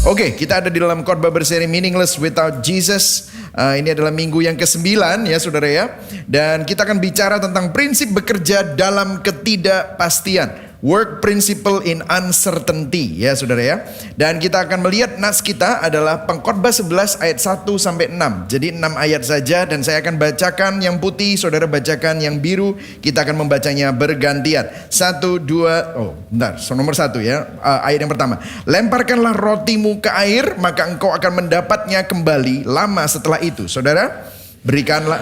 Oke, kita ada di dalam khotbah berseri Meaningless Without Jesus. Ini adalah minggu yang ke-9 ya saudara ya. Dan kita akan bicara tentang prinsip bekerja dalam ketidakpastian. Work principle in uncertainty ya saudara ya. Dan kita akan melihat nas kita adalah Pengkhotbah 11 ayat 1 sampai 6. Jadi 6 ayat saja dan saya akan bacakan yang putih, saudara bacakan yang biru. Kita akan membacanya bergantian. 1, 2, nomor 1 ya. Ayat yang pertama. Lemparkanlah rotimu ke air, maka engkau akan mendapatnya kembali lama setelah itu. Saudara, berikanlah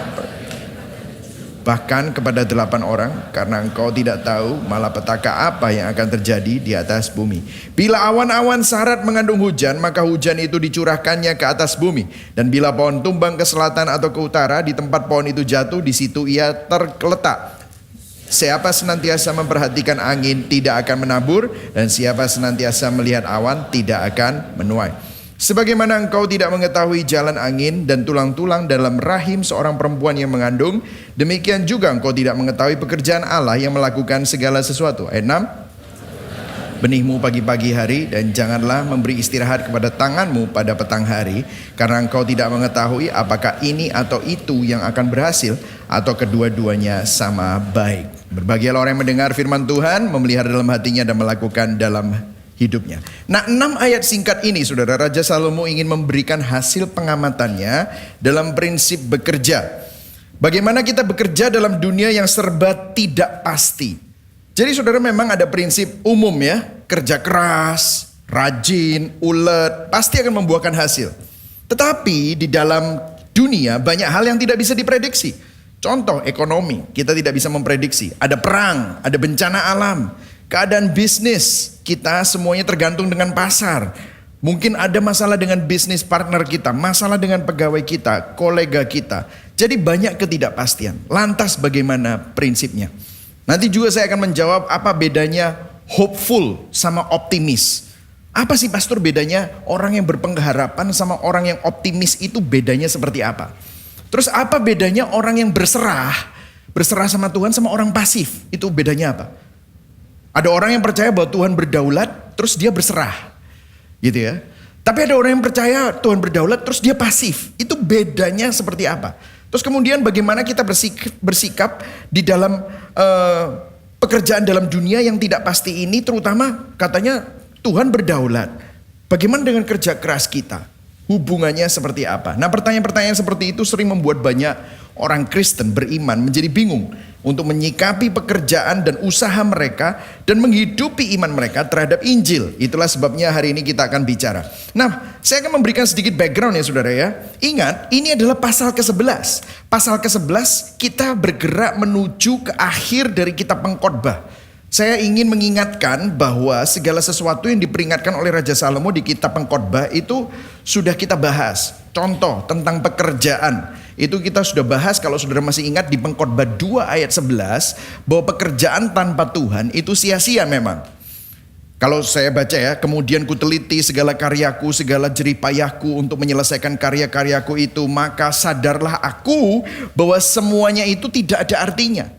bahkan kepada 8 orang, karena engkau tidak tahu malapetaka apa yang akan terjadi di atas bumi. Bila awan-awan sarat mengandung hujan, maka hujan itu dicurahkannya ke atas bumi. Dan bila pohon tumbang ke selatan atau ke utara, di tempat pohon itu jatuh, di situ ia tergeletak. Siapa senantiasa memperhatikan angin tidak akan menabur, dan siapa senantiasa melihat awan tidak akan menuai. Sebagaimana engkau tidak mengetahui jalan angin dan tulang-tulang dalam rahim seorang perempuan yang mengandung, demikian juga engkau tidak mengetahui pekerjaan Allah yang melakukan segala sesuatu. Ayat 6. Benihmu pagi-pagi hari, dan janganlah memberi istirahat kepada tanganmu pada petang hari, karena engkau tidak mengetahui apakah ini atau itu yang akan berhasil, atau kedua-duanya sama baik. Berbahagialah orang yang mendengar firman Tuhan, memelihara dalam hatinya dan melakukan dalam hidupnya. Nah, 6 ayat singkat ini saudara, Raja Salomo ingin memberikan hasil pengamatannya dalam prinsip bekerja. Bagaimana kita bekerja dalam dunia yang serba tidak pasti. Jadi saudara, memang ada prinsip umum ya, kerja keras, rajin, ulet, pasti akan membuahkan hasil. Tetapi di dalam dunia banyak hal yang tidak bisa diprediksi. Contoh ekonomi, kita tidak bisa memprediksi. Ada perang, ada bencana alam. Keadaan bisnis, kita semuanya tergantung dengan pasar. Mungkin ada masalah dengan bisnis partner kita, masalah dengan pegawai kita, kolega kita. Jadi banyak ketidakpastian. Lantas bagaimana prinsipnya? Nanti juga saya akan menjawab apa bedanya hopeful sama optimis. Apa sih pastor bedanya orang yang berpengharapan sama orang yang optimis itu bedanya seperti apa? Terus apa bedanya orang yang berserah sama Tuhan sama orang pasif? Itu bedanya apa? Ada orang yang percaya bahwa Tuhan berdaulat, terus dia berserah, gitu ya. Tapi ada orang yang percaya Tuhan berdaulat, terus dia pasif. Itu bedanya seperti apa? Terus kemudian bagaimana kita bersikap di dalam pekerjaan dalam dunia yang tidak pasti ini, terutama katanya Tuhan berdaulat. Bagaimana dengan kerja keras kita? Hubungannya seperti apa? Nah, pertanyaan-pertanyaan seperti itu sering membuat banyak orang Kristen beriman menjadi bingung untuk menyikapi pekerjaan dan usaha mereka dan menghidupi iman mereka terhadap Injil. Itulah sebabnya hari ini kita akan bicara. Nah, saya akan memberikan sedikit background ya saudara ya. Ingat, ini adalah pasal ke-11. Pasal ke-11 kita bergerak menuju ke akhir dari kitab Pengkhotbah. Saya ingin mengingatkan bahwa segala sesuatu yang diperingatkan oleh Raja Salomo di kitab Pengkhotbah itu sudah kita bahas. Contoh tentang pekerjaan. Itu kita sudah bahas kalau saudara masih ingat di Pengkhotbah 2 ayat 11. Bahwa pekerjaan tanpa Tuhan itu sia-sia memang. Kalau saya baca ya, kemudian kuteliti segala karyaku, segala jerih payahku untuk menyelesaikan karya-karyaku itu. Maka sadarlah aku bahwa semuanya itu tidak ada artinya.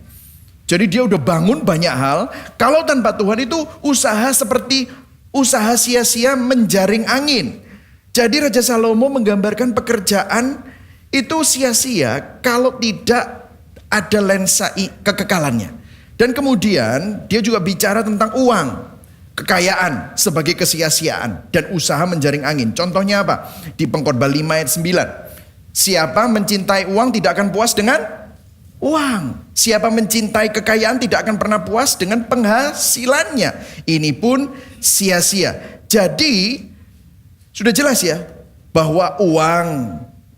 Jadi dia udah bangun banyak hal. Kalau tanpa Tuhan itu usaha seperti usaha sia-sia menjaring angin. Jadi Raja Salomo menggambarkan pekerjaan itu sia-sia kalau tidak ada lensa kekekalannya. Dan kemudian dia juga bicara tentang uang, kekayaan sebagai kesia-siaan dan usaha menjaring angin. Contohnya apa? Di Pengkhotbah 5 ayat 9. Siapa mencintai uang tidak akan puas dengan uang. Siapa mencintai kekayaan tidak akan pernah puas dengan penghasilannya. Ini pun sia-sia. Jadi sudah jelas ya bahwa uang,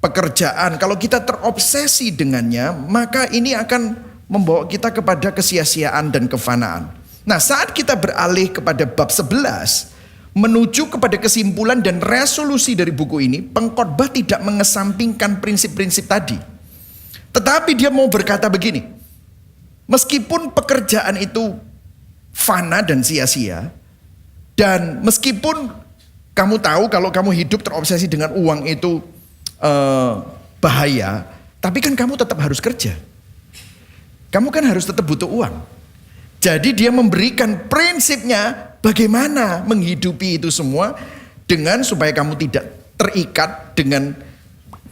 pekerjaan, kalau kita terobsesi dengannya, maka ini akan membawa kita kepada kesia-siaan dan kefanaan. Nah, saat kita beralih kepada bab 11 menuju kepada kesimpulan dan resolusi dari buku ini, Pengkhotbah tidak mengesampingkan prinsip-prinsip tadi. Tetapi dia mau berkata begini, meskipun pekerjaan itu fana dan sia-sia, dan meskipun kamu tahu kalau kamu hidup terobsesi dengan uang itu bahaya, tapi kan kamu tetap harus kerja. Kamu kan harus tetap butuh uang. Jadi dia memberikan prinsipnya bagaimana menghidupi itu semua dengan supaya kamu tidak terikat dengan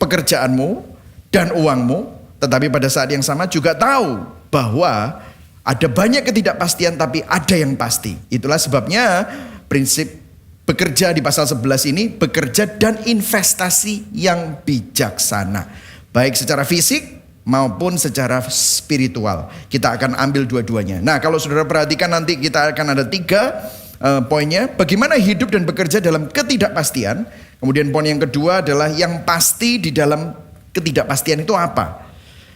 pekerjaanmu dan uangmu, tetapi pada saat yang sama juga tahu bahwa ada banyak ketidakpastian tapi ada yang pasti. Itulah sebabnya prinsip bekerja di pasal 11 ini, bekerja dan investasi yang bijaksana. Baik secara fisik maupun secara spiritual. Kita akan ambil dua-duanya. Nah, kalau saudara perhatikan nanti kita akan ada 3 poinnya. Bagaimana hidup dan bekerja dalam ketidakpastian. Kemudian poin yang kedua adalah yang pasti di dalam ketidakpastian itu apa.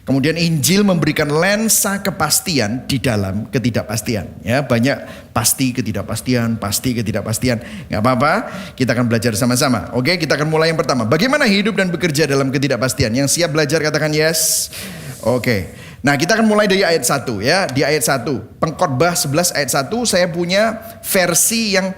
Kemudian Injil memberikan lensa kepastian di dalam ketidakpastian. Ya, banyak pasti ketidakpastian. Nggak apa-apa, kita akan belajar sama-sama. Oke, kita akan mulai yang pertama. Bagaimana hidup dan bekerja dalam ketidakpastian? Yang siap belajar katakan yes. Oke. Nah, kita akan mulai dari ayat 1 ya. Di ayat 1, Pengkhotbah 11 ayat 1 saya punya versi yang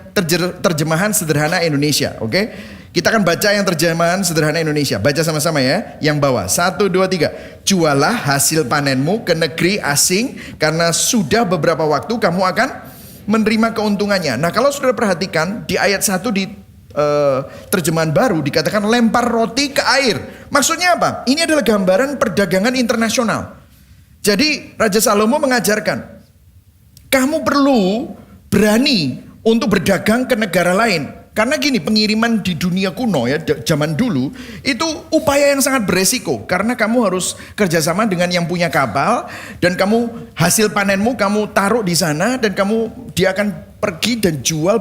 terjemahan sederhana Indonesia. Oke. Kita akan baca yang terjemahan sederhana Indonesia. Baca sama-sama ya. Yang bawah. 1, 2, 3. Jualah hasil panenmu ke negeri asing karena sudah beberapa waktu kamu akan menerima keuntungannya. Nah, kalau saudara perhatikan di ayat 1 di terjemahan baru dikatakan lempar roti ke air. Maksudnya apa? Ini adalah gambaran perdagangan internasional. Jadi Raja Salomo mengajarkan, kamu perlu berani untuk berdagang ke negara lain. Karena gini, pengiriman di dunia kuno ya, zaman dulu itu upaya yang sangat beresiko. Karena kamu harus kerjasama dengan yang punya kapal dan kamu hasil panenmu kamu taruh di sana dan dia akan pergi dan jual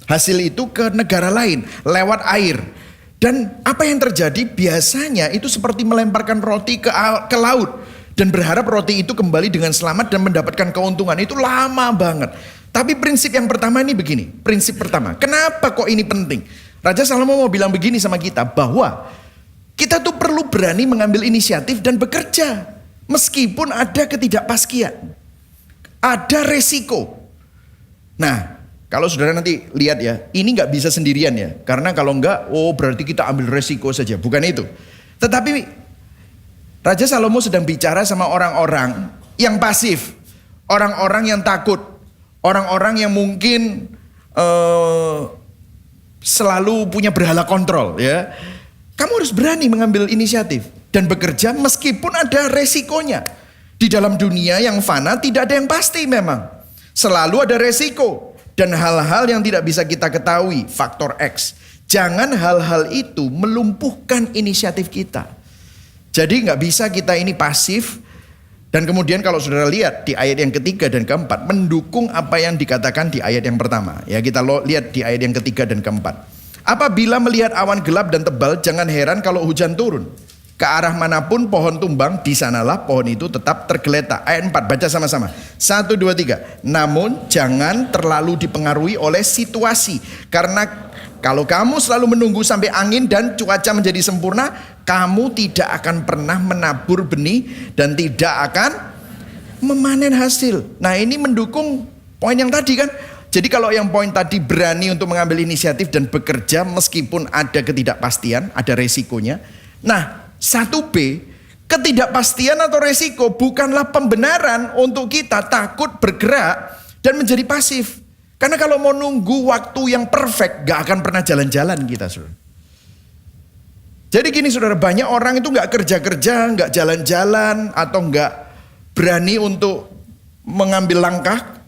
hasil itu ke negara lain lewat air. Dan apa yang terjadi biasanya itu seperti melemparkan roti ke laut dan berharap roti itu kembali dengan selamat dan mendapatkan keuntungan. Itu lama banget. Tapi prinsip yang pertama ini begini. Prinsip pertama, kenapa kok ini penting? Raja Salomo mau bilang begini sama kita, bahwa kita tuh perlu berani mengambil inisiatif dan bekerja. Meskipun ada ketidakpastian, ada resiko. Nah, kalau saudara nanti lihat ya, ini gak bisa sendirian ya. Karena kalau enggak, berarti kita ambil resiko saja. Bukan itu. Tetapi Raja Salomo sedang bicara sama orang-orang yang pasif. Orang-orang yang takut. Orang-orang yang mungkin selalu punya berhala kontrol ya. Kamu harus berani mengambil inisiatif dan bekerja meskipun ada resikonya. Di dalam dunia yang fana tidak ada yang pasti memang. Selalu ada resiko dan hal-hal yang tidak bisa kita ketahui, faktor X. Jangan hal-hal itu melumpuhkan inisiatif kita. Jadi nggak bisa kita ini pasif. Dan kemudian kalau saudara lihat di ayat yang ketiga dan keempat, mendukung apa yang dikatakan di ayat yang pertama. Ya, kita lihat di ayat yang ketiga dan keempat. Apabila melihat awan gelap dan tebal, jangan heran kalau hujan turun. Ke arah manapun pohon tumbang, di sanalah pohon itu tetap tergeletak. Ayat 4, baca sama-sama. 1, 2, 3. Namun jangan terlalu dipengaruhi oleh situasi. Karena kalau kamu selalu menunggu sampai angin dan cuaca menjadi sempurna, kamu tidak akan pernah menabur benih dan tidak akan memanen hasil. Nah, ini mendukung poin yang tadi kan. Jadi kalau yang poin tadi berani untuk mengambil inisiatif dan bekerja meskipun ada ketidakpastian, ada resikonya. Nah, 1B, ketidakpastian atau resiko bukanlah pembenaran untuk kita takut bergerak dan menjadi pasif. Karena kalau mau nunggu waktu yang perfect, gak akan pernah jalan-jalan kita, saudara. Jadi gini saudara, banyak orang itu gak kerja-kerja, gak jalan-jalan, atau gak berani untuk mengambil langkah.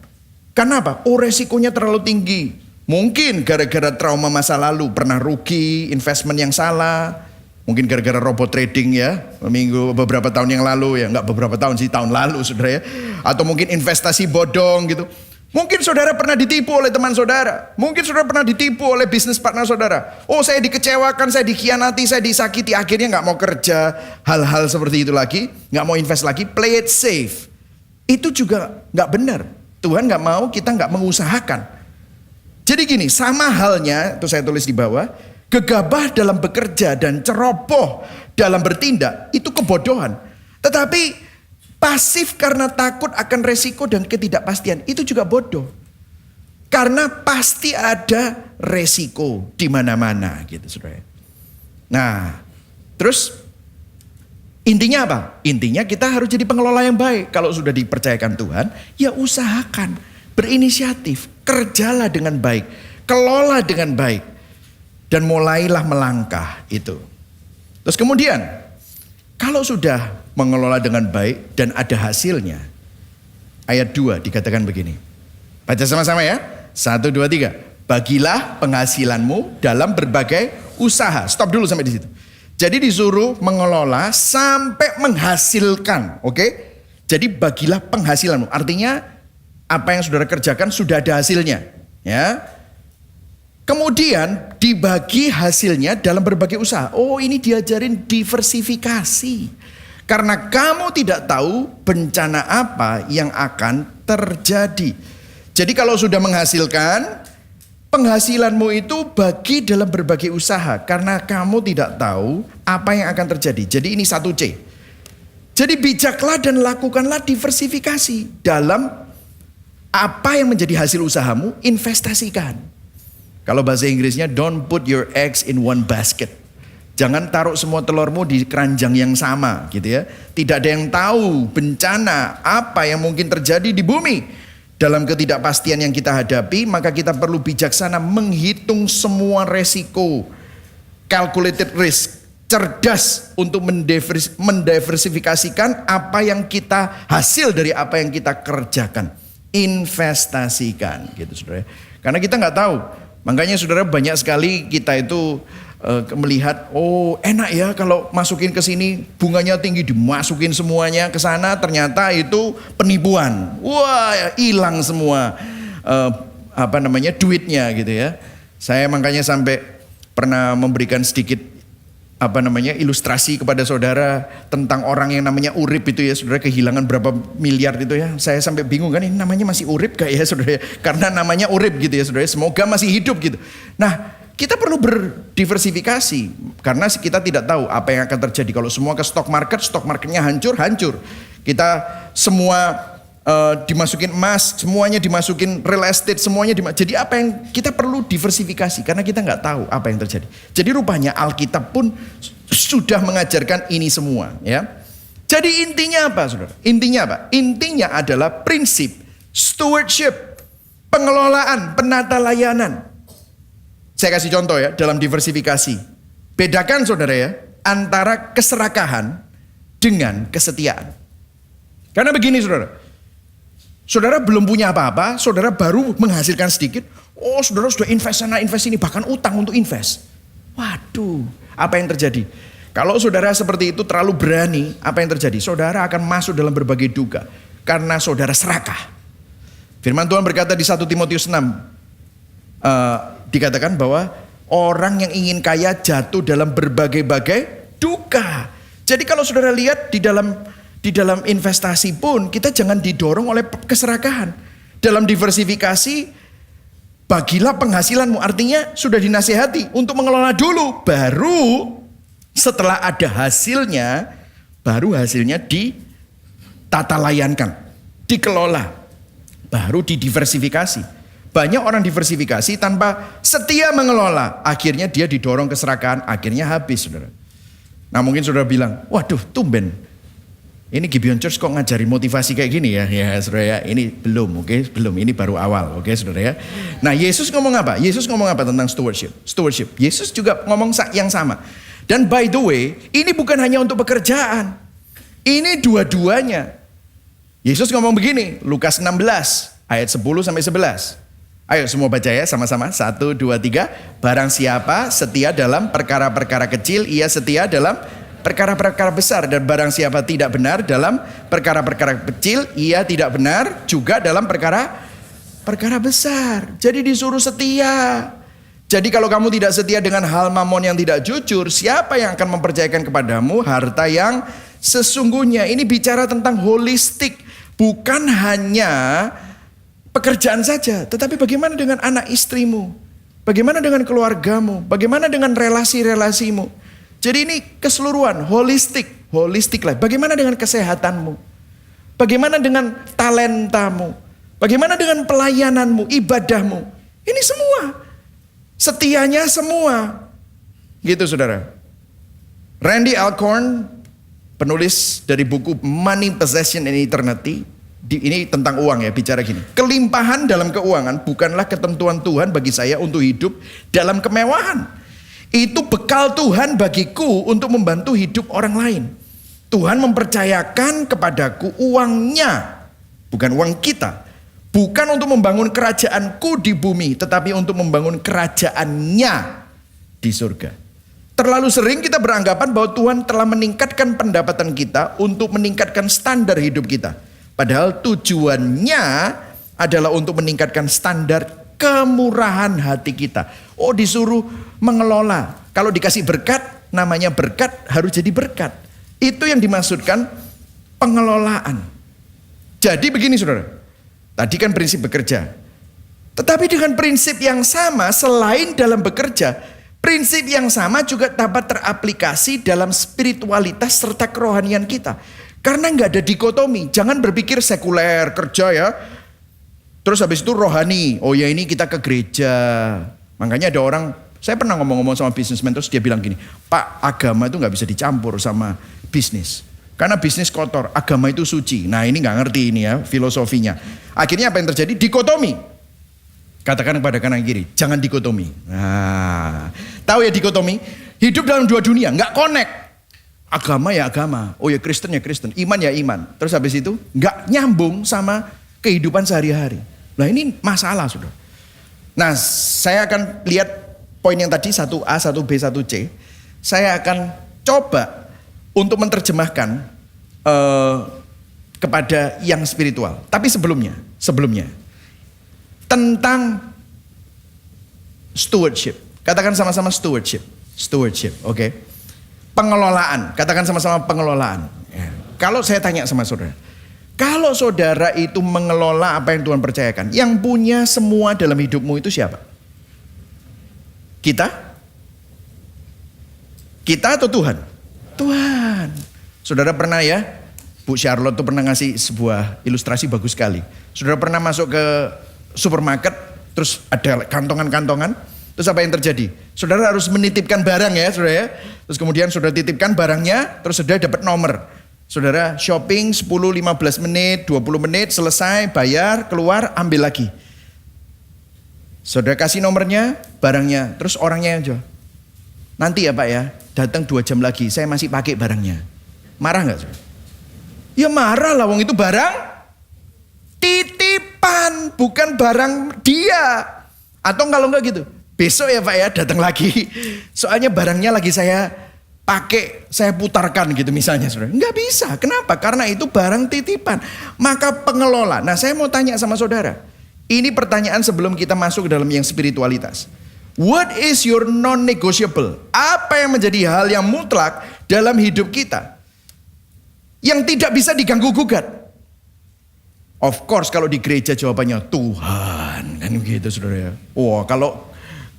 Karena apa? Resikonya terlalu tinggi. Mungkin gara-gara trauma masa lalu, pernah rugi, investment yang salah. Mungkin gara-gara robot trading ya, beberapa tahun yang lalu ya, gak beberapa tahun sih, tahun lalu saudara ya. Atau mungkin investasi bodong gitu. Mungkin saudara pernah ditipu oleh teman saudara. Mungkin saudara pernah ditipu oleh bisnis partner saudara. Saya dikecewakan, saya dikhianati, saya disakiti. Akhirnya gak mau kerja hal-hal seperti itu lagi. Gak mau invest lagi, play it safe. Itu juga gak benar. Tuhan gak mau kita gak mengusahakan. Jadi gini, sama halnya, itu saya tulis di bawah. Gegabah dalam bekerja dan ceroboh dalam bertindak, itu kebodohan. Tetapi pasif karena takut akan resiko dan ketidakpastian, itu juga bodoh. Karena pasti ada resiko di mana-mana gitu, saudara. Nah, terus intinya apa? Intinya kita harus jadi pengelola yang baik. Kalau sudah dipercayakan Tuhan, ya usahakan, berinisiatif, kerjalah dengan baik, kelola dengan baik. dan mulailah melangkah itu. Terus kemudian, kalau sudah mengelola dengan baik dan ada hasilnya, ayat 2 dikatakan begini. Baca sama-sama ya. 1, 2, 3. Bagilah penghasilanmu dalam berbagai usaha. Stop dulu sampai di situ. Jadi disuruh mengelola sampai menghasilkan. Oke? Jadi bagilah penghasilanmu. Artinya apa yang saudara kerjakan sudah ada hasilnya. Ya. Kemudian dibagi hasilnya dalam berbagai usaha. Oh, ini diajarin diversifikasi. Karena kamu tidak tahu bencana apa yang akan terjadi. Jadi kalau sudah menghasilkan, penghasilanmu itu bagi dalam berbagai usaha. Karena kamu tidak tahu apa yang akan terjadi. Jadi ini 1C. Jadi bijaklah dan lakukanlah diversifikasi. Dalam apa yang menjadi hasil usahamu, investasikan. Kalau bahasa Inggrisnya, don't put your eggs in one basket. Jangan taruh semua telurmu di keranjang yang sama gitu ya. Tidak ada yang tahu bencana apa yang mungkin terjadi di bumi. Dalam ketidakpastian yang kita hadapi, maka kita perlu bijaksana menghitung semua resiko. Calculated risk. Cerdas untuk mendiversifikasikan apa yang kita hasil dari apa yang kita kerjakan. Investasikan gitu saudara. Karena kita nggak tahu. Makanya saudara banyak sekali kita itu melihat, oh enak ya kalau masukin ke sini bunganya tinggi, dimasukin semuanya ke sana, ternyata itu penipuan. Wah, hilang semua duitnya gitu ya. Saya makanya sampai pernah memberikan sedikit ilustrasi kepada saudara tentang orang yang namanya Urip itu ya, saudara, kehilangan berapa miliar itu ya. Saya sampai bingung kan, ini namanya masih Urip gak ya saudara, karena namanya Urip gitu ya saudara, semoga masih hidup gitu. Nah, kita perlu berdiversifikasi karena kita tidak tahu apa yang akan terjadi. Kalau semua ke stock marketnya hancur. Kita semua dimasukin emas, semuanya dimasukin real estate, semuanya jadi apa yang kita perlu diversifikasi karena kita nggak tahu apa yang terjadi. Jadi rupanya Alkitab pun sudah mengajarkan ini semua ya. Jadi intinya apa saudara? Intinya apa? Intinya adalah prinsip stewardship, pengelolaan, penata layanan. Saya kasih contoh ya dalam diversifikasi. Bedakan saudara ya antara keserakahan dengan kesetiaan. Karena begini saudara. Saudara belum punya apa-apa, saudara baru menghasilkan sedikit. Oh, saudara sudah invest sana, invest ini, bahkan utang untuk invest. Waduh, apa yang terjadi? Kalau saudara seperti itu terlalu berani, apa yang terjadi? Saudara akan masuk dalam berbagai duga karena saudara serakah. Firman Tuhan berkata di 1 Timotius 6, dikatakan bahwa orang yang ingin kaya jatuh dalam berbagai-bagai duga. Jadi kalau saudara lihat di dalam investasi pun kita jangan didorong oleh keserakahan. Dalam diversifikasi, bagilah penghasilanmu. Artinya sudah dinasihati untuk mengelola dulu. Baru setelah ada hasilnya, baru hasilnya ditata layankan, dikelola. Baru didiversifikasi. Banyak orang diversifikasi tanpa setia mengelola. Akhirnya dia didorong keserakahan, akhirnya habis saudara. Nah mungkin saudara bilang, waduh tumben. Ini Gibeon Church kok ngajarin motivasi kayak gini ya? Ya saudara ya, ini belum, oke? Belum, ini baru awal, oke saudara ya. Nah Yesus ngomong apa? Yesus ngomong apa tentang stewardship? Stewardship. Yesus juga ngomong yang sama. Dan by the way, ini bukan hanya untuk pekerjaan. Ini dua-duanya. Yesus ngomong begini, Lukas 16 ayat 10 sampai 11. Ayo semua baca ya sama-sama. 1, 2, 3. Barang siapa setia dalam perkara-perkara kecil, ia setia dalam perkara-perkara besar. Dan barang siapa tidak benar dalam perkara-perkara kecil, ia tidak benar juga dalam perkara besar. Jadi disuruh setia. Jadi kalau kamu tidak setia dengan hal mamon yang tidak jujur, siapa yang akan mempercayakan kepadamu harta yang sesungguhnya? Ini bicara tentang holistik, bukan hanya pekerjaan saja, tetapi bagaimana dengan anak istrimu? Bagaimana dengan keluargamu? Bagaimana dengan relasi-relasimu? Jadi ini keseluruhan, holistik life. Bagaimana dengan kesehatanmu? Bagaimana dengan talentamu? Bagaimana dengan pelayananmu, ibadahmu? Ini semua. Setianya semua. Gitu saudara. Randy Alcorn, penulis dari buku Money, Possession and Eternity. Ini tentang uang ya, bicara gini. Kelimpahan dalam keuangan bukanlah ketentuan Tuhan bagi saya untuk hidup dalam kemewahan. Itu bekal Tuhan bagiku untuk membantu hidup orang lain. Tuhan mempercayakan kepadaku uangnya, bukan uang kita. Bukan untuk membangun kerajaanku di bumi, tetapi untuk membangun kerajaannya di surga. Terlalu sering kita beranggapan bahwa Tuhan telah meningkatkan pendapatan kita untuk meningkatkan standar hidup kita. Padahal tujuannya adalah untuk meningkatkan standar kemurahan hati kita. Oh, disuruh mengelola. Kalau dikasih berkat, namanya berkat harus jadi berkat. Itu yang dimaksudkan pengelolaan. Jadi begini saudara. Tadi kan prinsip bekerja. Tetapi dengan prinsip yang sama, selain dalam bekerja, prinsip yang sama juga dapat teraplikasi dalam spiritualitas serta kerohanian kita. Karena nggak ada dikotomi. Jangan berpikir sekuler, kerja ya. Terus habis itu rohani. Oh ya ini kita ke gereja. Makanya ada orang, saya pernah ngomong-ngomong sama bisnismen, terus dia bilang gini, Pak, agama itu nggak bisa dicampur sama bisnis. Karena bisnis kotor, agama itu suci. Nah ini nggak ngerti ini ya filosofinya. Akhirnya apa yang terjadi? Dikotomi. Katakan kepada kanan kiri, jangan dikotomi. Nah, tahu ya dikotomi? Hidup dalam dua dunia, nggak connect. Agama ya agama, oh ya Kristen, iman ya iman. Terus habis itu nggak nyambung sama kehidupan sehari-hari. Nah ini masalah sudah. Nah saya akan lihat poin yang tadi 1A, 1B, 1C. Saya akan coba untuk menerjemahkan kepada yang spiritual. Tapi sebelumnya tentang stewardship. Katakan sama-sama stewardship, oke? Pengelolaan, katakan sama-sama pengelolaan. Ya. Kalau saya tanya sama saudara, kalau saudara itu mengelola apa yang Tuhan percayakan, yang punya semua dalam hidupmu itu siapa? Kita? Kita atau Tuhan? Tuhan. Saudara pernah ya, Bu Charlotte tuh pernah ngasih sebuah ilustrasi bagus sekali. Saudara pernah masuk ke supermarket, terus ada kantongan-kantongan, terus apa yang terjadi? Saudara harus menitipkan barang ya, saudara ya. Terus kemudian saudara titipkan barangnya, terus saudara dapat nomor. Saudara shopping 10, 15 menit, 20 menit, selesai, bayar, keluar, ambil lagi. Saudara kasih nomornya, barangnya, terus orangnya yang jual. Nanti ya Pak ya, datang 2 jam lagi, saya masih pakai barangnya. Marah gak saudara? Ya marah lah, wong itu barang titipan, bukan barang dia. Atau kalau enggak gitu, besok ya Pak ya datang lagi. Soalnya barangnya lagi saya pakai, saya putarkan gitu misalnya saudara. Enggak bisa, kenapa? Karena itu barang titipan. Maka pengelola, nah saya mau tanya sama saudara. Ini pertanyaan sebelum kita masuk ke dalam yang spiritualitas. What is your non-negotiable? Apa yang menjadi hal yang mutlak dalam hidup kita? Yang tidak bisa diganggu gugat. Of course kalau di gereja jawabannya Tuhan. Kan begitu saudara ya. Wah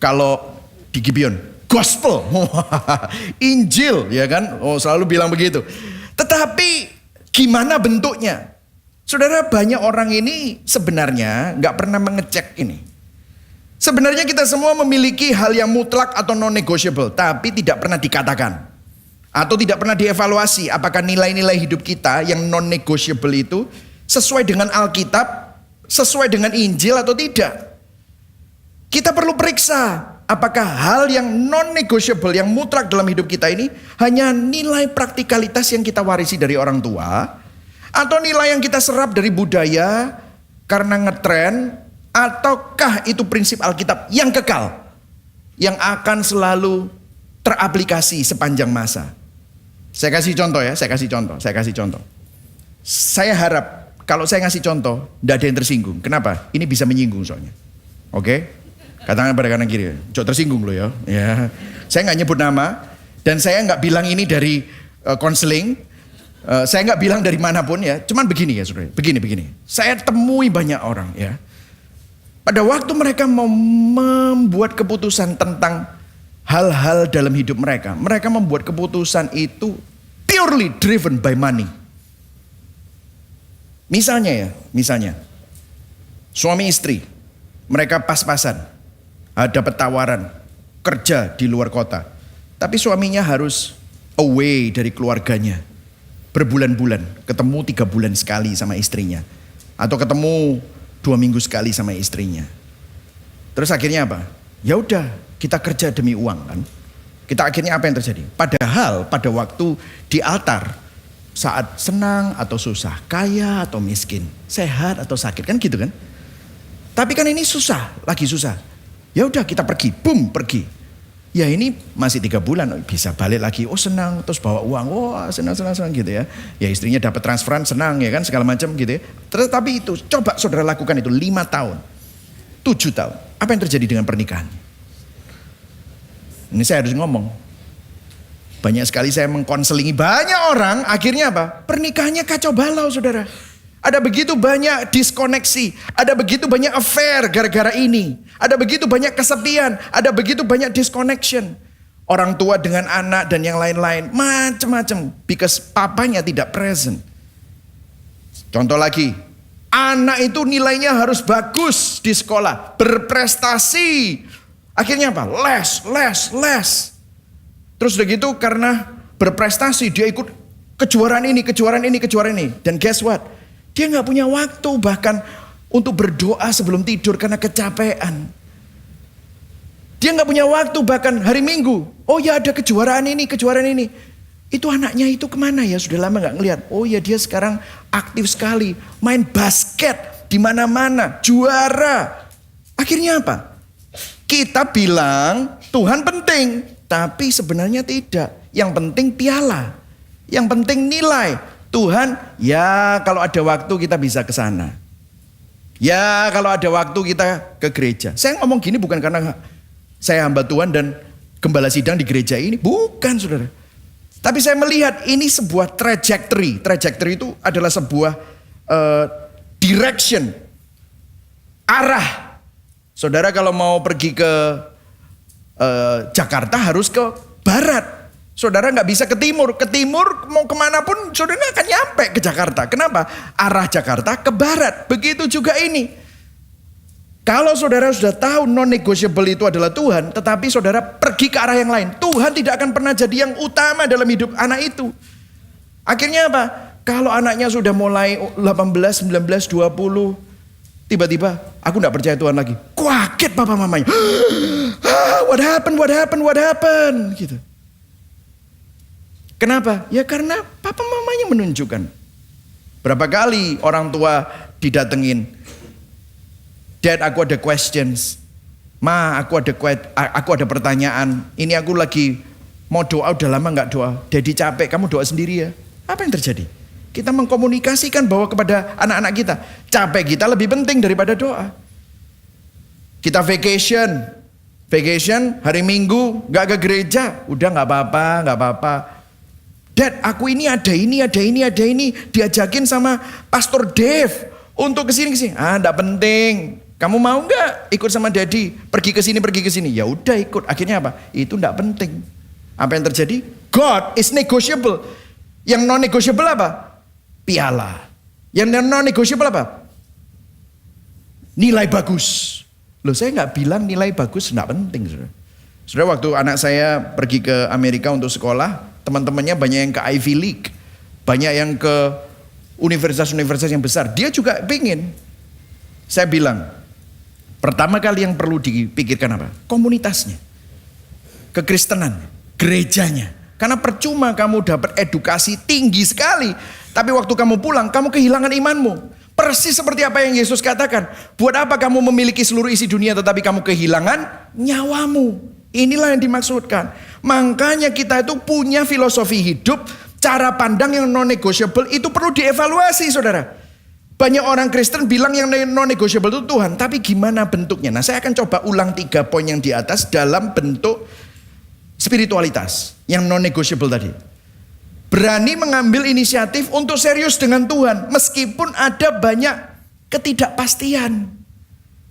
kalau di Gibeon gospel. Injil ya kan. Oh selalu bilang begitu. Tetapi gimana bentuknya? Saudara banyak orang ini sebenarnya gak pernah mengecek ini. Sebenarnya kita semua memiliki hal yang mutlak atau non-negotiable, tapi tidak pernah dikatakan. Atau tidak pernah dievaluasi apakah nilai-nilai hidup kita yang non-negotiable itu sesuai dengan Alkitab, sesuai dengan Injil atau tidak. Kita perlu periksa apakah hal yang non-negotiable, yang mutlak dalam hidup kita ini hanya nilai praktikalitas yang kita warisi dari orang tua, atau nilai yang kita serap dari budaya karena ngetren, ataukah itu prinsip Alkitab yang kekal, yang akan selalu teraplikasi sepanjang masa. Saya kasih contoh ya, saya kasih contoh. Saya harap kalau saya ngasih contoh, tidak ada yang tersinggung. Kenapa? Ini bisa menyinggung soalnya. Oke? Katakan pada kanan kiri, jangan tersinggung loh ya. Ya. Saya nggak nyebut nama, dan saya nggak bilang ini dari konseling. Saya nggak bilang dari manapun ya. Cuman begini ya saudara, begini. Saya temui banyak orang ya. Pada waktu mereka mau membuat keputusan tentang hal-hal dalam hidup mereka, mereka membuat keputusan itu purely driven by money. Misalnya, suami istri, mereka pas-pasan, dapat tawaran kerja di luar kota, tapi suaminya harus away dari keluarganya, berbulan-bulan, ketemu 3 bulan sekali sama istrinya, atau ketemu 2 minggu sekali sama istrinya. Terus akhirnya apa? Ya udah, kita kerja demi uang kan. Kita akhirnya apa yang terjadi? Padahal pada waktu di altar, saat senang atau susah, kaya atau miskin, sehat atau sakit, kan gitu kan? Tapi kan ini susah, lagi susah. Ya udah kita pergi, boom, pergi. Ya ini masih 3 bulan, bisa balik lagi, oh senang, terus bawa uang, wah senang gitu ya. Ya istrinya dapat transferan, senang ya kan, segala macam gitu ya. Tapi itu, coba saudara lakukan itu 5 tahun, 7 tahun. Apa yang terjadi dengan pernikahan? Ini saya harus ngomong. Banyak sekali saya mengkonselingi banyak orang, akhirnya apa? Pernikahannya kacau balau saudara. Ada begitu banyak diskoneksi, ada begitu banyak affair gara-gara ini. Ada begitu banyak kesepian, ada begitu banyak disconnection. Orang tua dengan anak dan yang lain-lain, macam-macam. Because papanya tidak present. Contoh lagi, anak itu nilainya harus bagus di sekolah, berprestasi. Akhirnya apa? Les. Terus udah gitu karena berprestasi dia ikut kejuaraan ini. Dan guess what? Dia gak punya waktu bahkan untuk berdoa sebelum tidur karena kecapean. Dia gak punya waktu bahkan hari Minggu. Oh ya ada kejuaraan ini. Itu anaknya itu kemana ya? Sudah lama gak ngelihat. Oh ya dia sekarang aktif sekali. Main basket di mana-mana, juara. Akhirnya apa? Kita bilang Tuhan penting, tapi sebenarnya tidak. Yang penting piala, yang penting nilai. Tuhan, ya kalau ada waktu kita bisa ke sana. Ya kalau ada waktu kita ke gereja. Saya ngomong gini bukan karena saya hamba Tuhan dan gembala sidang di gereja ini. Bukan saudara. Tapi saya melihat ini sebuah trajectory. Trajectory itu adalah sebuah direction, arah. Saudara kalau mau pergi ke Jakarta harus ke barat. Saudara nggak bisa ke timur. Ke timur mau kemanapun saudara nggak akan nyampe ke Jakarta. Kenapa? Arah Jakarta ke barat. Begitu juga ini. Kalau saudara sudah tahu non-negotiable itu adalah Tuhan, tetapi saudara pergi ke arah yang lain, Tuhan tidak akan pernah jadi yang utama dalam hidup anak itu. Akhirnya apa? Kalau anaknya sudah mulai 18, 19, 20, tiba-tiba aku gak percaya Tuhan lagi. Kaget papa mamanya. What happened? Gitu. Kenapa? Ya karena papa mamanya menunjukkan. Berapa kali orang tua didatengin. Dad, aku ada questions. Ma, aku ada pertanyaan. Ini aku lagi mau doa, udah lama gak doa. Daddy capek, kamu doa sendiri ya. Apa yang terjadi? Kita mengkomunikasikan bahwa kepada anak-anak kita, capek kita lebih penting daripada doa. Kita vacation hari Minggu gak ke gereja, udah gak apa-apa. Dad, aku ini ada ini, diajakin sama Pastor Dave untuk kesini. Gak penting. Kamu mau gak ikut sama Daddy pergi ke sini? Ya udah ikut. Akhirnya apa? Itu gak penting. Apa yang terjadi? God is negotiable. Yang non-negotiable apa? Piala. Yang non-negotiable apa? Nilai bagus. Loh, saya nggak bilang nilai bagus nggak penting, saudara. Saudara, waktu anak saya pergi ke Amerika untuk sekolah, teman-temannya banyak yang ke Ivy League, banyak yang ke universitas-universitas yang besar. Dia juga pingin. Saya bilang, pertama kali yang perlu dipikirkan apa? Komunitasnya, kekristenan, gerejanya. Karena percuma kamu dapat edukasi tinggi sekali, tapi waktu kamu pulang, kamu kehilangan imanmu. Persis seperti apa yang Yesus katakan. Buat apa kamu memiliki seluruh isi dunia tetapi kamu kehilangan nyawamu. Inilah yang dimaksudkan. Makanya kita itu punya filosofi hidup, cara pandang yang non-negotiable itu perlu dievaluasi, saudara. Banyak orang Kristen bilang yang non-negotiable itu Tuhan, tapi gimana bentuknya? Nah, saya akan coba ulang 3 poin yang di atas dalam bentuk spiritualitas yang non-negotiable tadi. Berani mengambil inisiatif untuk serius dengan Tuhan meskipun ada banyak ketidakpastian.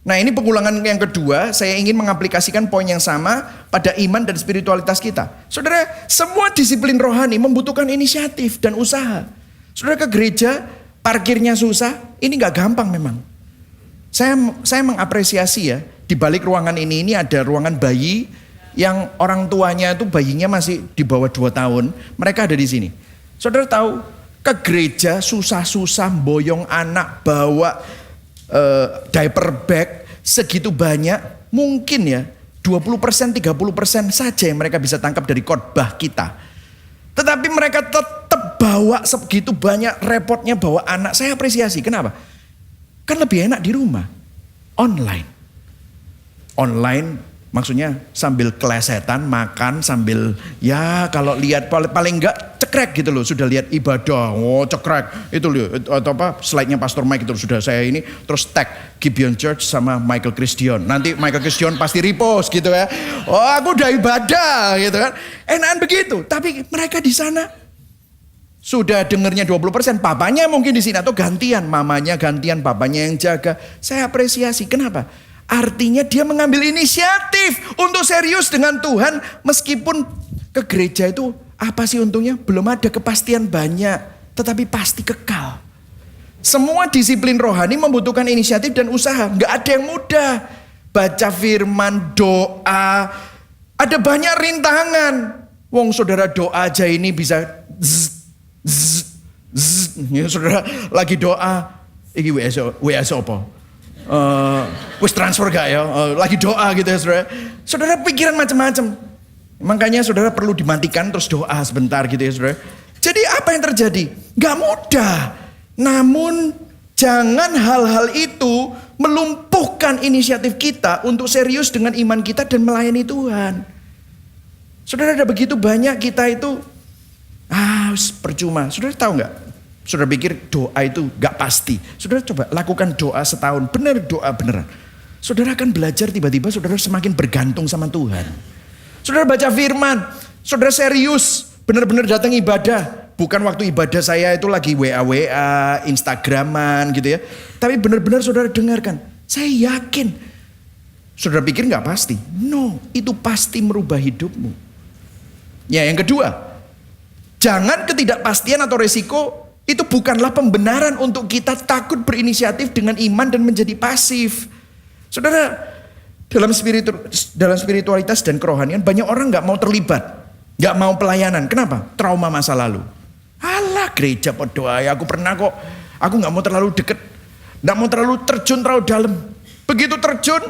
Nah, ini pengulangan yang kedua, saya ingin mengaplikasikan poin yang sama pada iman dan spiritualitas kita. Saudara, semua disiplin rohani membutuhkan inisiatif dan usaha. Saudara ke gereja, parkirnya susah, ini gak gampang memang. Saya mengapresiasi ya, di balik ruangan ini ada ruangan bayi yang orang tuanya itu bayinya masih di bawah 2 tahun, mereka ada di sini. Saudara tahu, ke gereja susah-susah boyong anak, bawa diaper bag segitu banyak, mungkin ya 20%, 30% saja yang mereka bisa tangkap dari khotbah kita. Tetapi mereka tetap bawa segitu banyak repotnya bawa anak. Saya apresiasi. Kenapa? Kan lebih enak di rumah. Online. Online maksudnya sambil kelesetan, makan sambil ya kalau lihat paling enggak cekrek gitu loh. Sudah lihat ibadah, oh cekrek. Itu loh, atau apa slide-nya Pastor Mike itu sudah saya ini. Terus tag Gibeon Church sama Michael Christian. Nanti Michael Christian pasti repost gitu ya. Oh aku udah ibadah gitu kan. Enakan begitu. Tapi mereka di sana sudah dengernya 20%. Papanya mungkin di sini atau gantian. Mamanya gantian, papanya yang jaga. Saya apresiasi. Kenapa? Artinya dia mengambil inisiatif untuk serius dengan Tuhan. Meskipun ke gereja itu apa sih untungnya? Belum ada kepastian banyak. Tetapi pasti kekal. Semua disiplin rohani membutuhkan inisiatif dan usaha. Gak ada yang mudah. Baca firman, doa. Ada banyak rintangan. Wong saudara doa aja ini bisa ya, saudara lagi doa. Iki WS apa? Wis transfer gak ya? Lagi doa gitu ya saudara. Saudara pikiran macam-macam. Makanya saudara perlu dimatikan terus doa sebentar gitu ya saudara. Jadi apa yang terjadi? Gak mudah. Namun jangan hal-hal itu melumpuhkan inisiatif kita untuk serius dengan iman kita dan melayani Tuhan. Saudara ada begitu banyak kita itu percuma. Saudara tahu gak? Saudara pikir doa itu gak pasti. Saudara coba lakukan doa setahun. Benar doa beneran. Saudara akan belajar tiba-tiba saudara semakin bergantung sama Tuhan. Saudara baca firman. Saudara serius. Benar-benar datang ibadah. Bukan waktu ibadah saya itu lagi WA, Instagraman gitu ya. Tapi benar-benar saudara dengarkan. Saya yakin. Saudara pikir gak pasti? No, itu pasti merubah hidupmu. Ya yang kedua. Jangan ketidakpastian atau resiko itu bukanlah pembenaran untuk kita takut berinisiatif dengan iman dan menjadi pasif. Saudara, dalam spiritualitas dan kerohanian banyak orang gak mau terlibat. Gak mau pelayanan. Kenapa? Trauma masa lalu. Alah gereja doa ya aku pernah kok. Aku gak mau terlalu deket. Gak mau terlalu terjun terlalu dalam. Begitu terjun,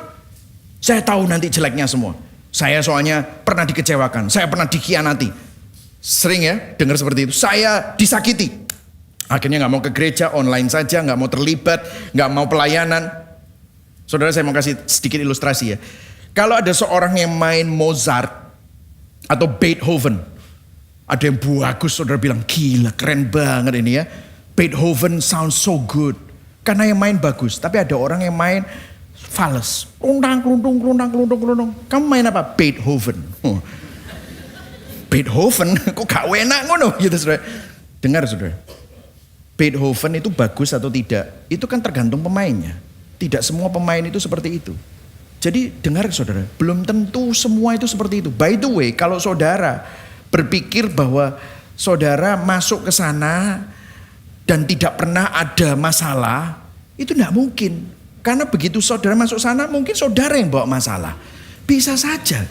saya tahu nanti jeleknya semua. Saya soalnya pernah dikecewakan. Saya pernah dikhianati. Sering ya dengar seperti itu. Saya disakiti. Akhirnya gak mau ke gereja, online saja, gak mau terlibat, gak mau pelayanan. Saudara saya mau kasih sedikit ilustrasi ya. Kalau ada seorang yang main Mozart atau Beethoven. Ada yang bagus, saudara bilang gila keren banget ini ya. Beethoven sounds so good. Karena yang main bagus. Tapi ada orang yang main fals. Kelundung. Kamu main apa? Beethoven. Beethoven kok gak enak ngono gitu saudara. Dengar saudara. Beethoven itu bagus atau tidak, itu kan tergantung pemainnya. Tidak semua pemain itu seperti itu. Jadi dengar saudara, belum tentu semua itu seperti itu. By the way, kalau saudara berpikir bahwa saudara masuk ke sana dan tidak pernah ada masalah, itu tidak mungkin. Karena begitu saudara masuk sana, mungkin saudara yang bawa masalah. Bisa saja.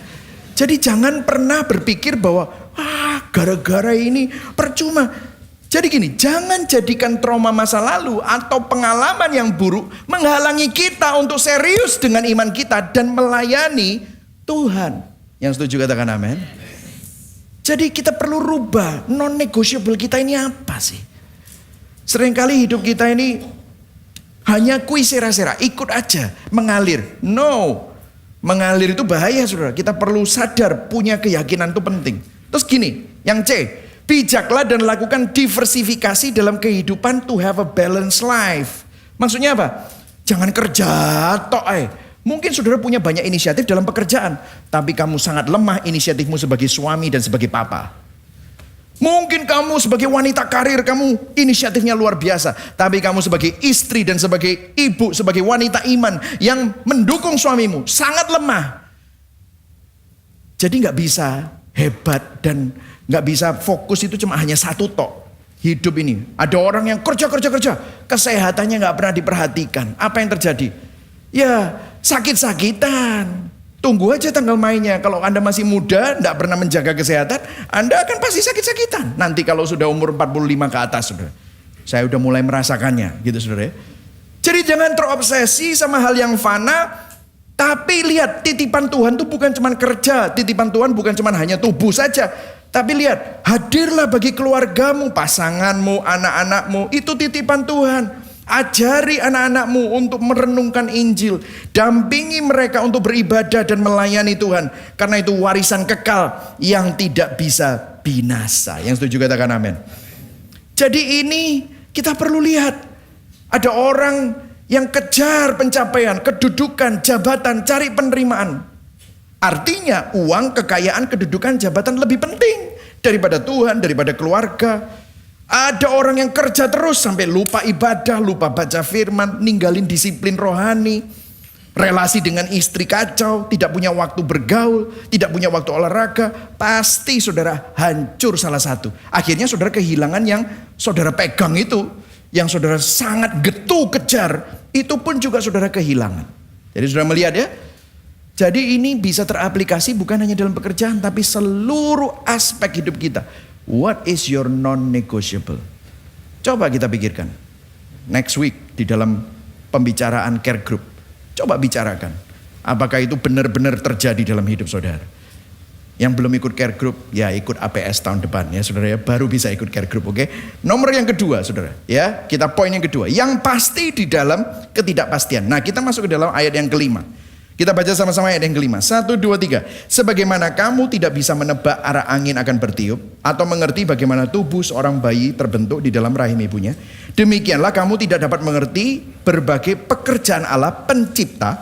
Jadi jangan pernah berpikir bahwa gara-gara ini percuma. Jadi gini, jangan jadikan trauma masa lalu atau pengalaman yang buruk menghalangi kita untuk serius dengan iman kita dan melayani Tuhan. Yang setuju katakan amin. Jadi kita perlu rubah, non-negotiable kita ini apa sih? Seringkali hidup kita ini hanya kuisera-sera, ikut aja, mengalir. No, mengalir itu bahaya saudara. Kita perlu sadar, punya keyakinan itu penting. Terus gini, yang C. Bijaklah dan lakukan diversifikasi dalam kehidupan to have a balanced life. Maksudnya apa? Jangan kerja tok. Mungkin saudara punya banyak inisiatif dalam pekerjaan. Tapi kamu sangat lemah inisiatifmu sebagai suami dan sebagai papa. Mungkin kamu sebagai wanita karir kamu inisiatifnya luar biasa. Tapi kamu sebagai istri dan sebagai ibu, sebagai wanita iman yang mendukung suamimu sangat lemah. Jadi gak bisa hebat dan gak bisa fokus itu cuma hanya satu tok. Hidup ini. Ada orang yang kerja. Kesehatannya gak pernah diperhatikan. Apa yang terjadi? Ya sakit-sakitan. Tunggu aja tanggal mainnya. Kalau Anda masih muda, gak pernah menjaga kesehatan, Anda akan pasti sakit-sakitan. Nanti kalau sudah umur 45 ke atas, saudara. Saya udah mulai merasakannya gitu saudara. Jadi jangan terobsesi sama hal yang fana. Tapi lihat, titipan Tuhan itu bukan cuma kerja, titipan Tuhan bukan cuma hanya tubuh saja. Tapi lihat, hadirlah bagi keluargamu, pasanganmu, anak-anakmu, itu titipan Tuhan. Ajari anak-anakmu untuk merenungkan Injil. Dampingi mereka untuk beribadah dan melayani Tuhan. Karena itu warisan kekal yang tidak bisa binasa. Yang setuju katakan amin. Jadi ini kita perlu lihat. Ada orang yang kejar pencapaian, kedudukan, jabatan, cari penerimaan. Artinya uang, kekayaan, kedudukan, jabatan lebih penting daripada Tuhan, daripada keluarga. Ada orang yang kerja terus sampai lupa ibadah, lupa baca firman, ninggalin disiplin rohani. Relasi dengan istri kacau, tidak punya waktu bergaul, tidak punya waktu olahraga. Pasti saudara hancur salah satu. Akhirnya saudara kehilangan yang saudara pegang itu. Yang saudara sangat getu kejar, itu pun juga saudara kehilangan. Jadi saudara melihat ya. Jadi ini bisa teraplikasi bukan hanya dalam pekerjaan, tapi seluruh aspek hidup kita. What is your non-negotiable? Coba kita pikirkan. Next week di dalam pembicaraan care group. Coba bicarakan. Apakah itu benar-benar terjadi dalam hidup saudara? Yang belum ikut care group, ya ikut APS tahun depan ya saudara ya. Baru bisa ikut care group, oke? Nomor yang kedua saudara ya. Kita poin yang kedua. Yang pasti di dalam ketidakpastian. Nah kita masuk ke dalam ayat yang kelima. Kita baca sama-sama ayat yang kelima. 1, 2, 3. Sebagaimana kamu tidak bisa menebak arah angin akan bertiup, atau mengerti bagaimana tubuh seorang bayi terbentuk di dalam rahim ibunya, demikianlah kamu tidak dapat mengerti berbagai pekerjaan Allah pencipta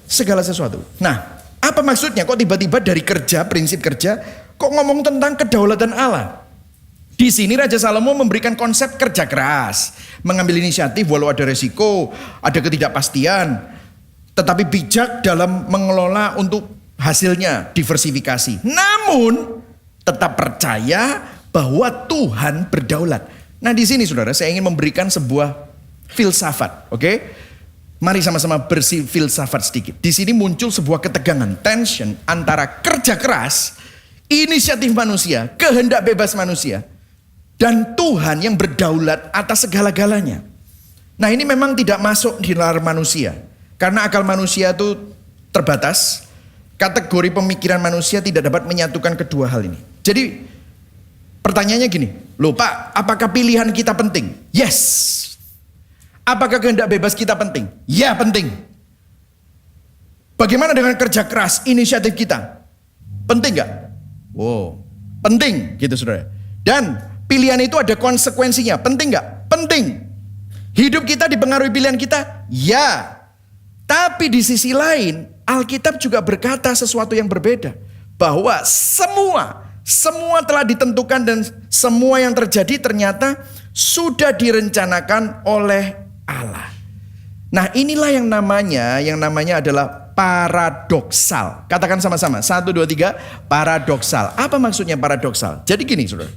segala sesuatu. Nah, apa maksudnya? Kok tiba-tiba dari kerja, prinsip kerja, kok ngomong tentang kedaulatan Allah? Di sini Raja Salomo memberikan konsep kerja keras, mengambil inisiatif walau ada resiko, ada ketidakpastian, tetapi bijak dalam mengelola untuk hasilnya, diversifikasi. Namun tetap percaya bahwa Tuhan berdaulat. Nah di sini saudara, saya ingin memberikan sebuah filsafat, oke? Mari sama-sama bersifilsafat sedikit. Di sini muncul sebuah ketegangan, tension antara kerja keras, inisiatif manusia, kehendak bebas manusia, dan Tuhan yang berdaulat atas segala-galanya. Nah ini memang tidak masuk di nalar manusia. Karena akal manusia itu terbatas, kategori pemikiran manusia tidak dapat menyatukan kedua hal ini. Jadi pertanyaannya gini, loh Pak, apakah pilihan kita penting? Yes. Apakah kehendak bebas kita penting? Ya penting. Bagaimana dengan kerja keras, inisiatif kita? Penting gak? Wow, penting gitu saudara. Dan pilihan itu ada konsekuensinya, penting gak? Penting. Hidup kita dipengaruhi pilihan kita? Ya. Tapi di sisi lain, Alkitab juga berkata sesuatu yang berbeda. Bahwa semua telah ditentukan dan semua yang terjadi ternyata sudah direncanakan oleh Allah. Nah inilah yang namanya adalah paradoksal. Katakan sama-sama, 1, 2, 3, paradoksal. Apa maksudnya paradoksal? Jadi gini saudara.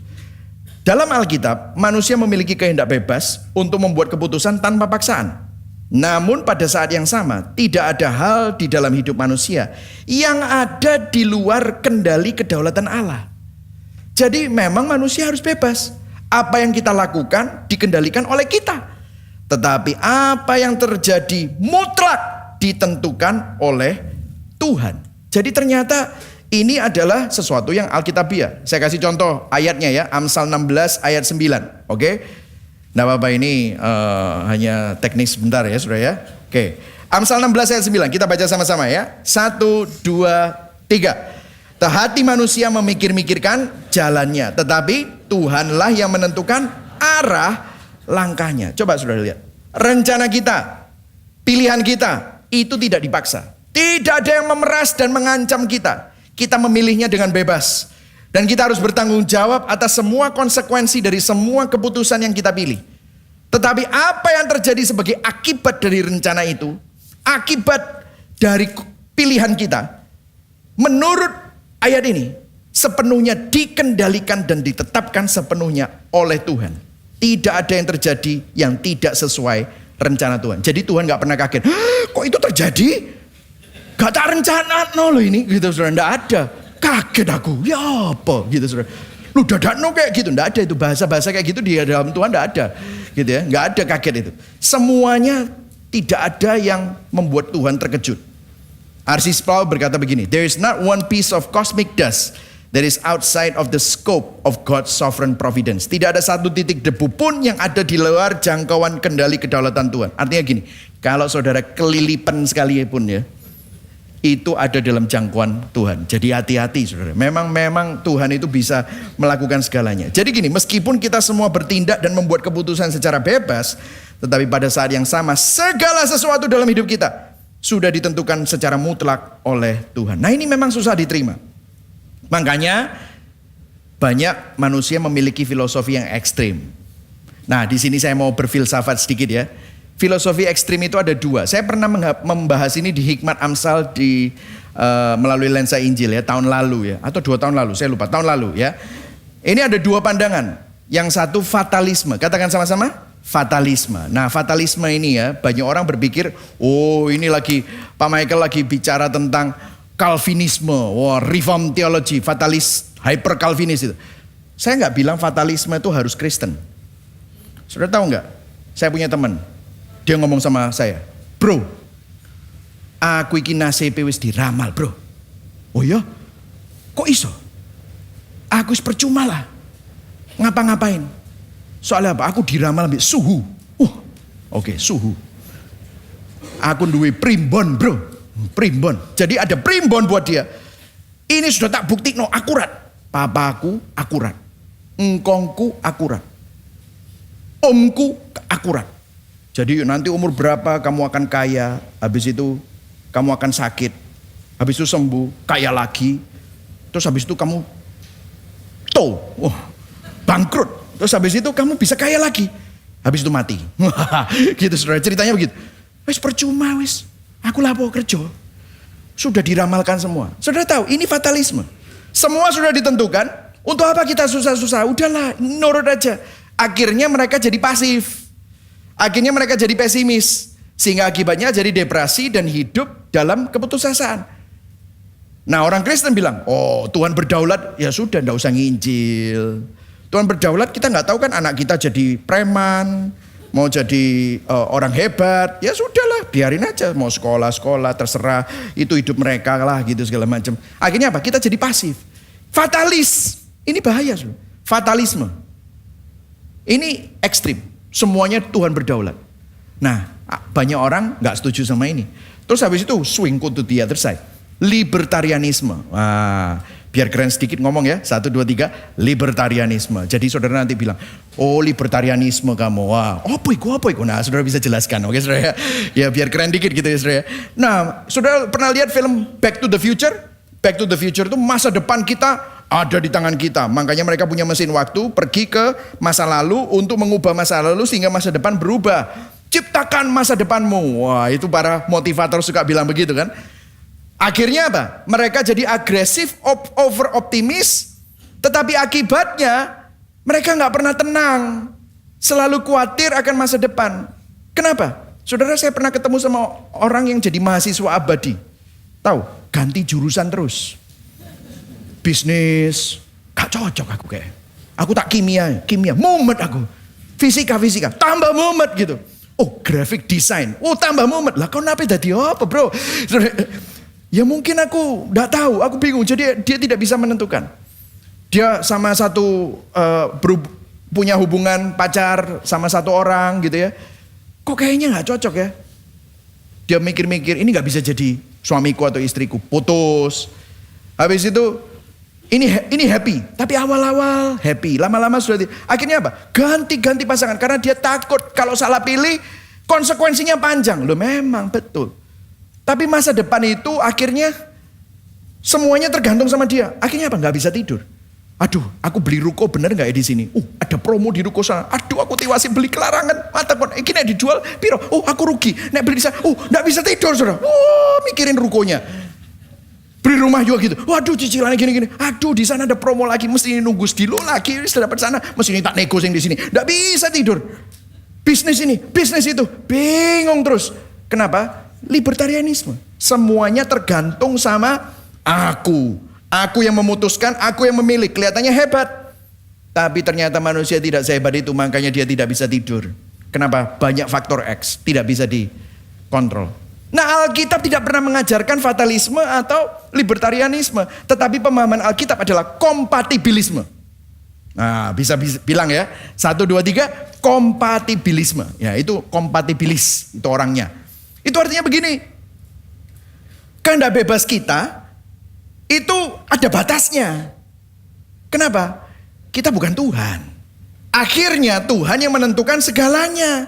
Dalam Alkitab, manusia memiliki kehendak bebas untuk membuat keputusan tanpa paksaan. Namun pada saat yang sama, tidak ada hal di dalam hidup manusia yang ada di luar kendali kedaulatan Allah. Jadi memang manusia harus bebas. Apa yang kita lakukan dikendalikan oleh kita. Tetapi apa yang terjadi mutlak ditentukan oleh Tuhan. Jadi ternyata ini adalah sesuatu yang alkitabiah. Saya kasih contoh ayatnya ya, Amsal 16 ayat 9. Oke? Nah Bapak ini hanya teknis sebentar ya saudara ya. Oke. Amsal 16 ayat 9. Kita baca sama-sama ya. 1, 2, 3. Hati manusia memikir-mikirkan jalannya, tetapi Tuhanlah yang menentukan arah langkahnya. Coba saudara lihat. Rencana kita, pilihan kita, itu tidak dipaksa. Tidak ada yang memeras dan mengancam kita. Kita memilihnya dengan bebas. Dan kita harus bertanggung jawab atas semua konsekuensi dari semua keputusan yang kita pilih. Tetapi apa yang terjadi sebagai akibat dari rencana itu, akibat dari pilihan kita, menurut ayat ini, sepenuhnya dikendalikan dan ditetapkan sepenuhnya oleh Tuhan. Tidak ada yang terjadi yang tidak sesuai rencana Tuhan. Jadi Tuhan gak pernah kaget. Kok itu terjadi? Gak tak rencana loh ini. Gitu saudara, gak ada. Kaget aku, ya apa gitu saudara. Lu dadakno kayak gitu, enggak ada itu bahasa-bahasa kayak gitu di dalam Tuhan enggak ada. Gitu ya, enggak ada kaget itu. Semuanya tidak ada yang membuat Tuhan terkejut. R.C. Sproul berkata begini, there is not one piece of cosmic dust that is outside of the scope of God's sovereign providence. Tidak ada satu titik debu pun yang ada di luar jangkauan kendali kedaulatan Tuhan. Artinya gini, kalau saudara kelilipan sekalipun ya, itu ada dalam jangkauan Tuhan. Jadi hati-hati saudara. Memang Tuhan itu bisa melakukan segalanya. Jadi gini, meskipun kita semua bertindak dan membuat keputusan secara bebas, tetapi pada saat yang sama segala sesuatu dalam hidup kita sudah ditentukan secara mutlak oleh Tuhan. Nah ini memang susah diterima. Makanya banyak manusia memiliki filosofi yang ekstrim. Nah di sini saya mau berfilsafat sedikit ya. Filosofi ekstrim itu ada dua. Saya pernah membahas ini di Hikmat Amsal melalui lensa Injil ya tahun lalu ya, atau 2 tahun lalu, saya lupa, tahun lalu ya. Ini ada dua pandangan. Yang satu fatalisme. Katakan sama-sama. Fatalisme. Nah fatalisme ini ya, banyak orang berpikir, oh ini lagi Pak Michael lagi bicara tentang Calvinisme, wah reform theology, fatalis, hyper Calvinis itu. Saya nggak bilang fatalisme itu harus Kristen. Saudara tahu nggak? Saya punya teman, dia ngomong sama saya, bro, aku iki nasibe wis diramal bro. Oh ya? Kok iso? Aku wis percuma lah, ngapa-ngapain. Soalnya apa? Aku diramal ambil suhu. Oke, suhu. Aku duwe primbon bro. Primbon. Jadi ada primbon buat dia. Ini sudah tak bukti no akurat. Papaku akurat. Engkongku akurat. Omku akurat. Jadi nanti umur berapa kamu akan kaya. Habis itu kamu akan sakit. Habis itu sembuh. Kaya lagi. Terus habis itu kamu bangkrut. Terus habis itu kamu bisa kaya lagi. Habis itu mati. Gitu saudara, ceritanya begitu. Wes percuma wes. Aku lapo kerja. Sudah diramalkan semua. Saudara tahu ini fatalisme. Semua sudah ditentukan. Untuk apa kita susah-susah? Udahlah nurut aja. Akhirnya mereka jadi pasif. Akhirnya mereka jadi pesimis. Sehingga akibatnya jadi depresi dan hidup dalam keputusasaan. Nah orang Kristen bilang, oh Tuhan berdaulat. Ya sudah enggak usah nginjil. Tuhan berdaulat, kita nggak tahu kan anak kita jadi preman, mau jadi orang hebat, ya sudahlah biarin aja, mau sekolah terserah, itu hidup mereka lah gitu segala macam. Akhirnya apa? Kita jadi pasif, fatalis, ini bahaya, fatalisme, ini ekstrim, semuanya Tuhan berdaulat. Nah banyak orang nggak setuju sama ini, terus habis itu swing to the other side, libertarianisme. Biar keren sedikit ngomong ya. 1, 2, 3. Libertarianisme. Jadi saudara nanti bilang, oh libertarianisme kamu. Wah, apa itu? Nah saudara bisa jelaskan. Oke saudara ya. Ya biar keren dikit gitu ya saudara ya. Nah saudara pernah lihat film Back to the Future? Back to the Future itu masa depan kita ada di tangan kita. Makanya mereka punya mesin waktu. Pergi ke masa lalu untuk mengubah masa lalu sehingga masa depan berubah. Ciptakan masa depanmu. Wah itu para motivator suka bilang begitu kan. Akhirnya apa? Mereka jadi agresif, over optimis, tetapi akibatnya mereka nggak pernah tenang, selalu khawatir akan masa depan. Kenapa? Saudara saya pernah ketemu sama orang yang jadi mahasiswa abadi. Tahu? Ganti jurusan terus. Bisnis, gak cocok aku kayak. Aku tak kimia, mumet aku. Fisika, tambah mumet gitu. Oh graphic design, oh tambah mumet. Lah kau nape tadi apa bro? Ya mungkin aku gak tahu, aku bingung. Jadi dia tidak bisa menentukan. Dia sama satu punya hubungan pacar sama satu orang gitu ya. Kok kayaknya gak cocok ya. Dia mikir-mikir ini gak bisa jadi suamiku atau istriku. Putus. Habis itu ini happy. Tapi awal-awal happy. Lama-lama sudah akhirnya apa? Ganti pasangan. Karena dia takut kalau salah pilih konsekuensinya panjang. Loh memang betul. Tapi masa depan itu akhirnya semuanya tergantung sama dia. Akhirnya apa? Gak bisa tidur. Aduh, aku beli ruko bener gak ya di sini? Ada promo di ruko sana. Aduh, aku tiwasi beli kelarangan. Mata kon, ini nek dijual, piro? Aku rugi. Nek beli di sana, gak bisa tidur saudara. Mikirin rukonya. Beli rumah juga gitu. Waduh, cicilannya gini-gini. Aduh, di sana ada promo lagi. Mesti ini nunggu dulu lagi. Sudah dapat sana. Mesti ini tak nego yang di sini. Gak bisa tidur. Bisnis ini, bisnis itu. Bingung terus. Kenapa? Libertarianisme. Semuanya tergantung sama aku. Aku yang memutuskan, aku yang memilih. Kelihatannya hebat. Tapi ternyata manusia tidak sehebat itu. Makanya dia tidak bisa tidur. Kenapa? Banyak faktor X. Tidak bisa dikontrol. Nah, Alkitab tidak pernah mengajarkan fatalisme atau libertarianisme, tetapi pemahaman Alkitab adalah kompatibilisme. Nah, bisa bilang ya, 1, 2, 3, kompatibilisme. Ya, itu kompatibilis, itu orangnya. Itu artinya begini, kehendak bebas kita itu ada batasnya. Kenapa? Kita bukan Tuhan. Akhirnya Tuhan yang menentukan segalanya.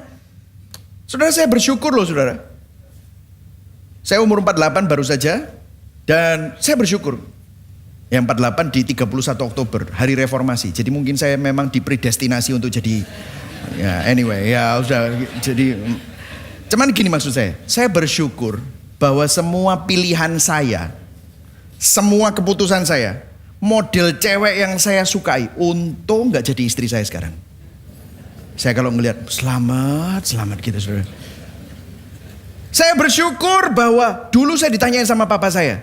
Saudara, saya bersyukur loh saudara. Saya umur 48 baru saja, dan saya bersyukur. Yang 48 di 31 Oktober, hari reformasi. Jadi mungkin saya memang dipredestinasi untuk jadi, ya anyway, ya udah jadi. Cuman gini maksud saya bersyukur bahwa semua pilihan saya, semua keputusan saya, model cewek yang saya sukai, untung gak jadi istri saya sekarang. Saya kalau ngelihat selamat gitu saudara. Saya bersyukur bahwa dulu saya ditanyain sama papa saya,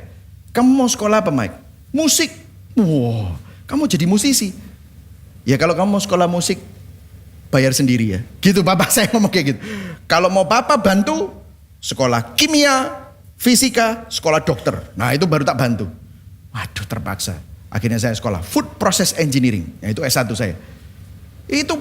kamu mau sekolah apa Mike? Musik. Wow, kamu jadi musisi. Ya kalau kamu mau sekolah musik, bayar sendiri ya. Gitu papa saya ngomong kayak gitu. Kalau mau papa bantu, sekolah kimia, fisika, sekolah dokter. Nah itu baru tak bantu. Waduh terpaksa. Akhirnya saya sekolah food process engineering. Nah itu S1 saya. Itu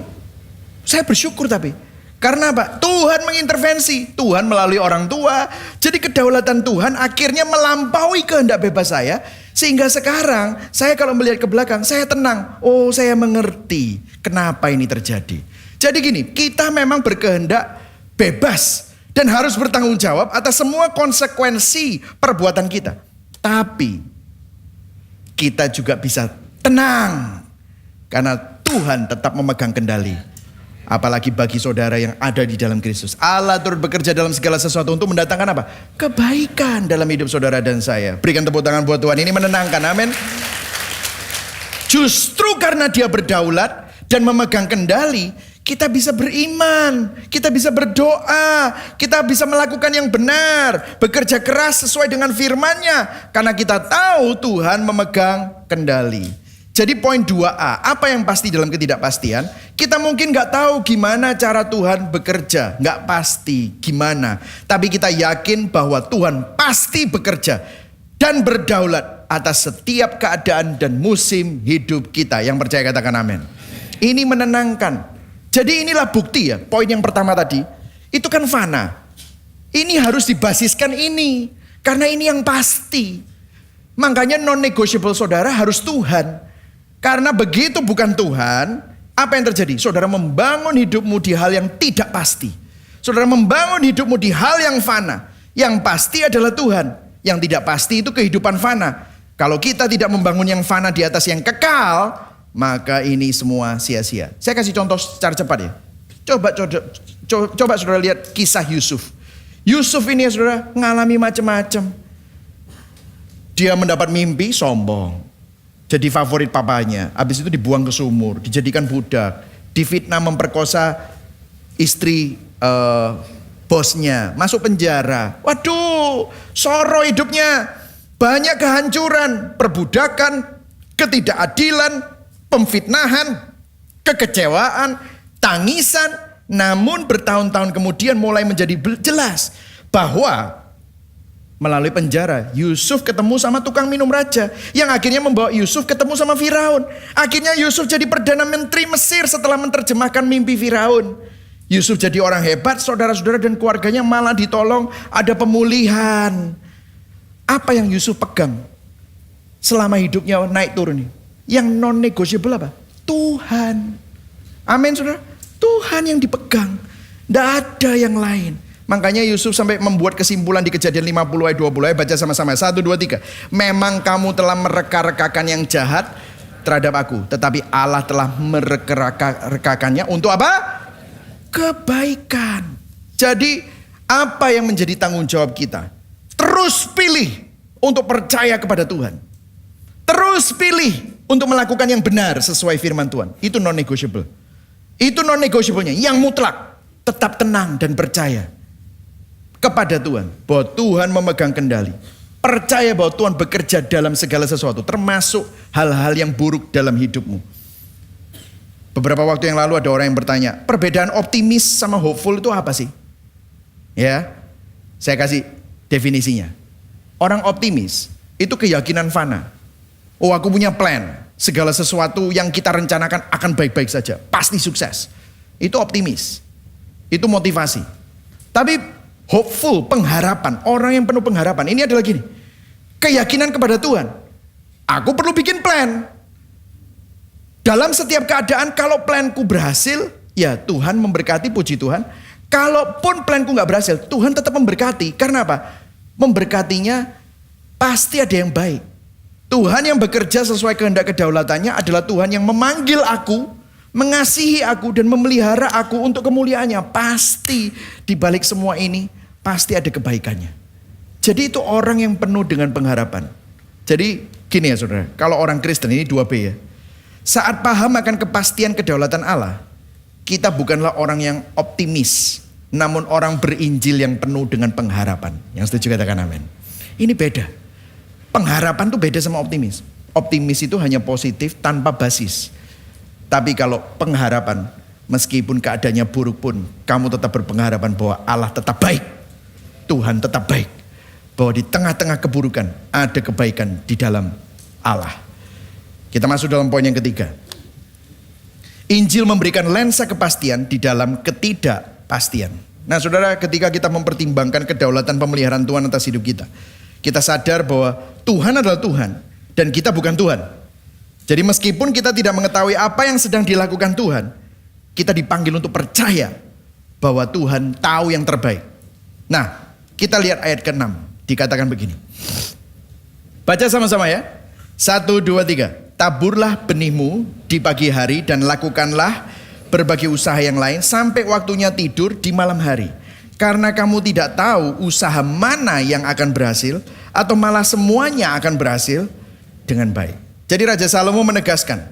saya bersyukur tapi. Karena apa? Tuhan mengintervensi. Tuhan melalui orang tua. Jadi kedaulatan Tuhan akhirnya melampaui kehendak bebas saya. Sehingga sekarang saya kalau melihat ke belakang saya tenang. Oh saya mengerti kenapa ini terjadi. Jadi gini, kita memang berkehendak bebas. Dan harus bertanggung jawab atas semua konsekuensi perbuatan kita. Tapi kita juga bisa tenang. Karena Tuhan tetap memegang kendali. Apalagi bagi saudara yang ada di dalam Kristus. Allah turut bekerja dalam segala sesuatu untuk mendatangkan apa? Kebaikan dalam hidup saudara dan saya. Berikan tepuk tangan buat Tuhan, ini menenangkan, amin. Justru karena dia berdaulat dan memegang kendali, kita bisa beriman, kita bisa berdoa, kita bisa melakukan yang benar, bekerja keras sesuai dengan firman-Nya. Karena kita tahu Tuhan memegang kendali. Jadi poin 2A, apa yang pasti dalam ketidakpastian? Kita mungkin gak tahu gimana cara Tuhan bekerja, gak pasti gimana. Tapi kita yakin bahwa Tuhan pasti bekerja dan berdaulat atas setiap keadaan dan musim hidup kita. Yang percaya katakan amin. Ini menenangkan. Jadi inilah bukti ya, poin yang pertama tadi, itu kan fana. Ini harus dibasiskan ini, karena ini yang pasti. Makanya non-negotiable saudara harus Tuhan. Karena begitu bukan Tuhan, apa yang terjadi? Saudara membangun hidupmu di hal yang tidak pasti. Saudara membangun hidupmu di hal yang fana. Yang pasti adalah Tuhan. Yang tidak pasti itu kehidupan fana. Kalau kita tidak membangun yang fana di atas yang kekal, maka ini semua sia-sia. Saya kasih contoh secara cepat ya. Coba saudara lihat kisah Yusuf. Yusuf ini ya saudara ngalami macam-macam. Dia mendapat mimpi, sombong. Jadi favorit papanya. Habis itu dibuang ke sumur, dijadikan budak, difitnah memperkosa istri bosnya, masuk penjara. Waduh, soro hidupnya. Banyak kehancuran, perbudakan, ketidakadilan, pemfitnahan, kekecewaan, tangisan. Namun bertahun-tahun kemudian mulai menjadi jelas bahwa melalui penjara, Yusuf ketemu sama tukang minum raja. Yang akhirnya membawa Yusuf ketemu sama Firaun. Akhirnya Yusuf jadi Perdana Menteri Mesir setelah menerjemahkan mimpi Firaun. Yusuf jadi orang hebat, saudara-saudara dan keluarganya malah ditolong, ada pemulihan. Apa yang Yusuf pegang selama hidupnya naik turun nih? Yang non-negotiable apa? Tuhan. Amin saudara. Tuhan yang dipegang. Tidak ada yang lain. Makanya Yusuf sampai membuat kesimpulan di Kejadian 50 ayat 20 ayat, baca sama-sama. 1, 2, 3. Memang kamu telah mereka-rekakan yang jahat terhadap aku. Tetapi Allah telah mereka-rekakannya untuk apa? Kebaikan. Jadi apa yang menjadi tanggung jawab kita? Terus pilih untuk percaya kepada Tuhan. Terus pilih untuk melakukan yang benar sesuai firman Tuhan. Itu non-negotiable. Itu non-negotiable-nya. Yang mutlak. Tetap tenang dan percaya kepada Tuhan, bahwa Tuhan memegang kendali. Percaya bahwa Tuhan bekerja dalam segala sesuatu, termasuk hal-hal yang buruk dalam hidupmu. Beberapa waktu yang lalu ada orang yang bertanya, perbedaan optimis sama hopeful itu apa sih? Ya, saya kasih definisinya. Orang optimis itu keyakinan fana. Oh, aku punya plan. Segala sesuatu yang kita rencanakan akan baik-baik saja. Pasti sukses. Itu optimis. Itu motivasi. Tapi hopeful, pengharapan. Orang yang penuh pengharapan. Ini adalah gini. Keyakinan kepada Tuhan. Aku perlu bikin plan. Dalam setiap keadaan kalau planku berhasil, ya Tuhan memberkati, puji Tuhan. Kalaupun planku gak berhasil, Tuhan tetap memberkati. Karena apa? Memberkatinya pasti ada yang baik. Tuhan yang bekerja sesuai kehendak kedaulatannya adalah Tuhan yang memanggil aku, mengasihi aku dan memelihara aku untuk kemuliaannya. Pasti di balik semua ini pasti ada kebaikannya. Jadi itu orang yang penuh dengan pengharapan. Jadi gini ya saudara, kalau orang Kristen ini 2B ya. Saat paham akan kepastian kedaulatan Allah, kita bukanlah orang yang optimis, namun orang berinjil yang penuh dengan pengharapan. Yang setuju katakan amin. Ini beda. Pengharapan tuh beda sama optimis. Optimis itu hanya positif tanpa basis. Tapi kalau pengharapan, meskipun keadaannya buruk pun, kamu tetap berpengharapan bahwa Allah tetap baik. Tuhan tetap baik. Bahwa di tengah-tengah keburukan ada kebaikan di dalam Allah. Kita masuk dalam poin yang ketiga. Injil memberikan lensa kepastian di dalam ketidakpastian. Nah saudara, ketika kita mempertimbangkan kedaulatan pemeliharaan Tuhan atas hidup kita, kita sadar bahwa Tuhan adalah Tuhan dan kita bukan Tuhan. Jadi meskipun kita tidak mengetahui apa yang sedang dilakukan Tuhan, kita dipanggil untuk percaya bahwa Tuhan tahu yang terbaik. Nah, kita lihat ayat ke-6, dikatakan begini. Baca sama-sama ya. 1, 2, 3. Taburlah benihmu di pagi hari dan lakukanlah berbagai usaha yang lain sampai waktunya tidur di malam hari. Karena kamu tidak tahu usaha mana yang akan berhasil atau malah semuanya akan berhasil dengan baik. Jadi Raja Salomo menegaskan,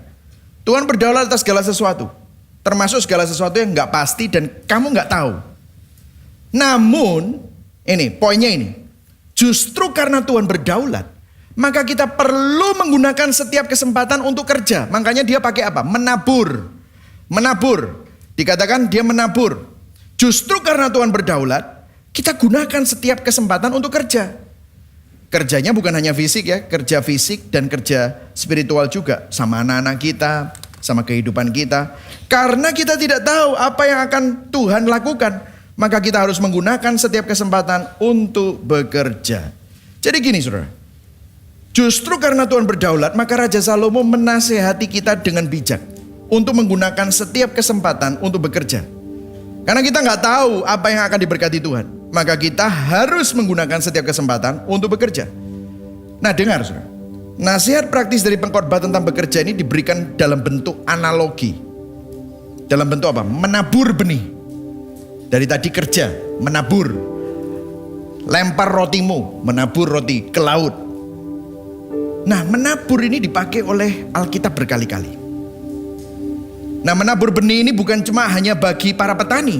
Tuhan berdaulat atas segala sesuatu, termasuk segala sesuatu yang gak pasti dan kamu gak tahu. Namun, ini poinnya ini, justru karena Tuhan berdaulat, maka kita perlu menggunakan setiap kesempatan untuk kerja. Makanya dia pakai apa? Menabur. Menabur. Dikatakan dia menabur. Justru karena Tuhan berdaulat, kita gunakan setiap kesempatan untuk kerja. Kerjanya bukan hanya fisik ya, kerja fisik dan kerja spiritual juga. Sama anak-anak kita, sama kehidupan kita. Karena kita tidak tahu apa yang akan Tuhan lakukan, maka kita harus menggunakan setiap kesempatan untuk bekerja. Jadi gini saudara, justru karena Tuhan berdaulat, maka Raja Salomo menasehati kita dengan bijak untuk menggunakan setiap kesempatan untuk bekerja. Karena kita nggak tahu apa yang akan diberkati Tuhan, maka kita harus menggunakan setiap kesempatan untuk bekerja. Nah dengar saudara, nasihat praktis dari pengkhotbah tentang bekerja ini diberikan dalam bentuk analogi. Dalam bentuk apa? Menabur benih. Dari tadi kerja, menabur. Lempar rotimu, menabur roti ke laut. Nah menabur ini dipakai oleh Alkitab berkali-kali. Nah menabur benih ini bukan cuma hanya bagi para petani,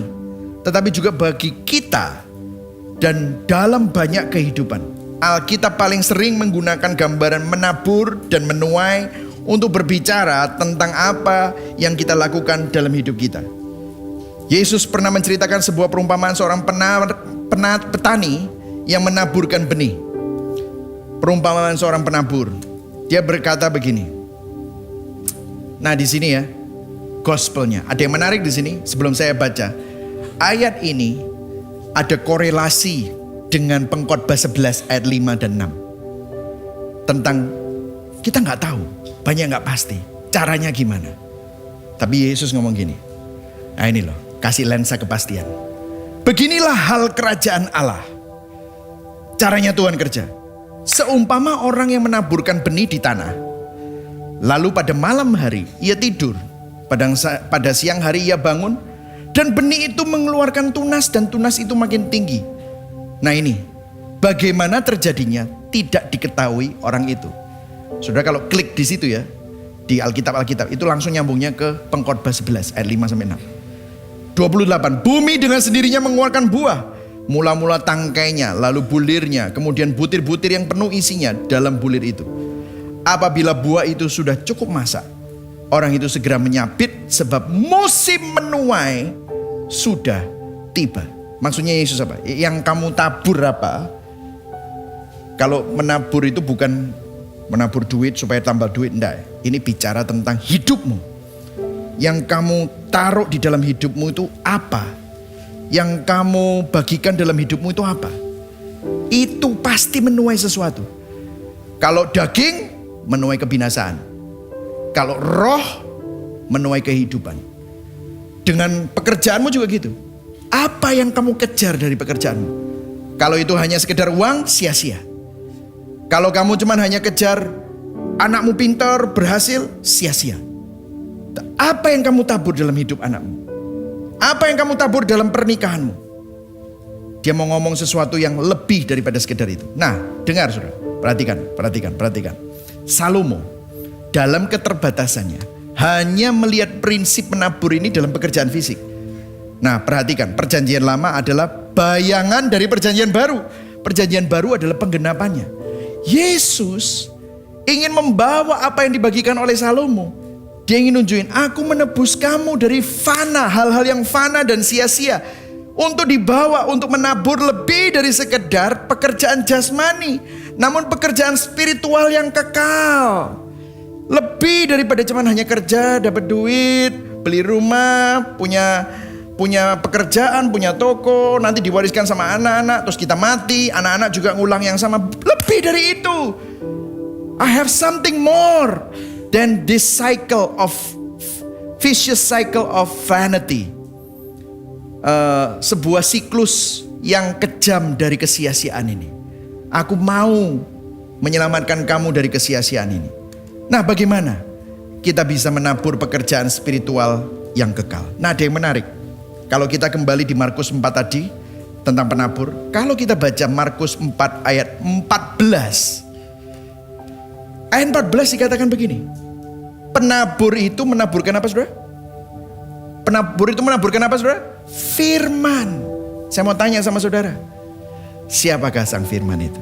tetapi juga bagi kita dan dalam banyak kehidupan. Alkitab paling sering menggunakan gambaran menabur dan menuai untuk berbicara tentang apa yang kita lakukan dalam hidup kita. Yesus pernah menceritakan sebuah perumpamaan seorang petani yang menaburkan benih. Perumpamaan seorang penabur. Dia berkata begini. Nah di sini ya, gospelnya. Ada yang menarik di sini sebelum saya baca. Ayat ini ada korelasi dengan pengkhotbah 11 ayat 5 dan 6. Tentang kita nggak tahu, banyak nggak pasti. Caranya gimana? Tapi Yesus ngomong gini. Nah ini loh, kasih lensa kepastian. Beginilah hal kerajaan Allah. Caranya Tuhan kerja. Seumpama orang yang menaburkan benih di tanah. Lalu pada malam hari ia tidur. Pada siang hari ia bangun dan benih itu mengeluarkan tunas dan tunas itu makin tinggi. Nah ini, bagaimana terjadinya tidak diketahui orang itu. Saudara kalau klik di situ ya, di Alkitab itu langsung nyambungnya ke pengkhotbah 11 ayat 5 sampai 6. 28, bumi dengan sendirinya mengeluarkan buah. Mula-mula tangkainya, lalu bulirnya, kemudian butir-butir yang penuh isinya dalam bulir itu. Apabila buah itu sudah cukup masak, orang itu segera menyabit sebab musim menuai sudah tiba. Maksudnya Yesus apa? Yang kamu tabur apa? Kalau menabur itu bukan menabur duit supaya tambah duit, enggak. Ini bicara tentang hidupmu. Yang kamu taruh di dalam hidupmu itu apa? Yang kamu bagikan dalam hidupmu itu apa? Itu pasti menuai sesuatu. Kalau daging, menuai kebinasaan. Kalau roh, menuai kehidupan. Dengan pekerjaanmu juga gitu. Apa yang kamu kejar dari pekerjaanmu? Kalau itu hanya sekedar uang, sia-sia. Kalau kamu cuma hanya kejar anakmu pintar, berhasil, sia-sia. Apa yang kamu tabur dalam hidup anakmu? Apa yang kamu tabur dalam pernikahanmu? Dia mau ngomong sesuatu yang lebih daripada sekedar itu. Nah, dengar saudara, perhatikan. Salomo dalam keterbatasannya hanya melihat prinsip menabur ini dalam pekerjaan fisik. Nah, perhatikan, perjanjian lama adalah bayangan dari perjanjian baru. Perjanjian baru adalah penggenapannya. Yesus ingin membawa apa yang dibagikan oleh Salomo. Dia ingin nunjukin, aku menebus kamu dari fana, hal-hal yang fana dan sia-sia. Untuk dibawa, untuk menabur lebih dari sekedar pekerjaan jasmani. Namun pekerjaan spiritual yang kekal. Lebih daripada cuma hanya kerja, dapat duit, beli rumah, punya pekerjaan, punya toko, nanti diwariskan sama anak-anak, terus kita mati, anak-anak juga ngulang yang sama. Lebih dari itu. I have something more than this vicious cycle of vanity. Sebuah siklus yang kejam dari kesia-siaan ini. Aku mau menyelamatkan kamu dari kesia-siaan ini. Nah, bagaimana kita bisa menabur pekerjaan spiritual yang kekal? Nah, ada yang menarik. Kalau kita kembali di Markus 4 tadi tentang penabur. Kalau kita baca Markus 4 ayat 14. Ayat 14 dikatakan begini. Penabur itu menaburkan apa, saudara? Penabur itu menaburkan apa, saudara? Firman. Saya mau tanya sama saudara. Siapakah sang firman itu?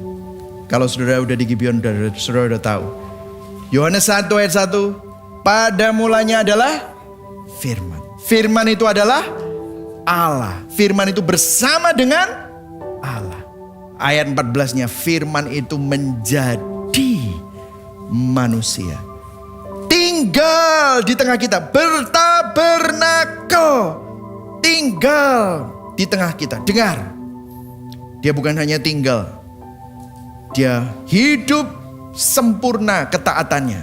Kalau saudara udah di Gibeon, saudara udah tahu. Yohanes 1 ayat 1. Pada mulanya adalah firman. Firman itu adalah Allah. Firman itu bersama dengan Allah. Ayat 14-nya, firman itu menjadi manusia. Tinggal di tengah kita, bertabernakel. Tinggal di tengah kita. Dengar, dia bukan hanya tinggal, dia hidup sempurna ketaatannya,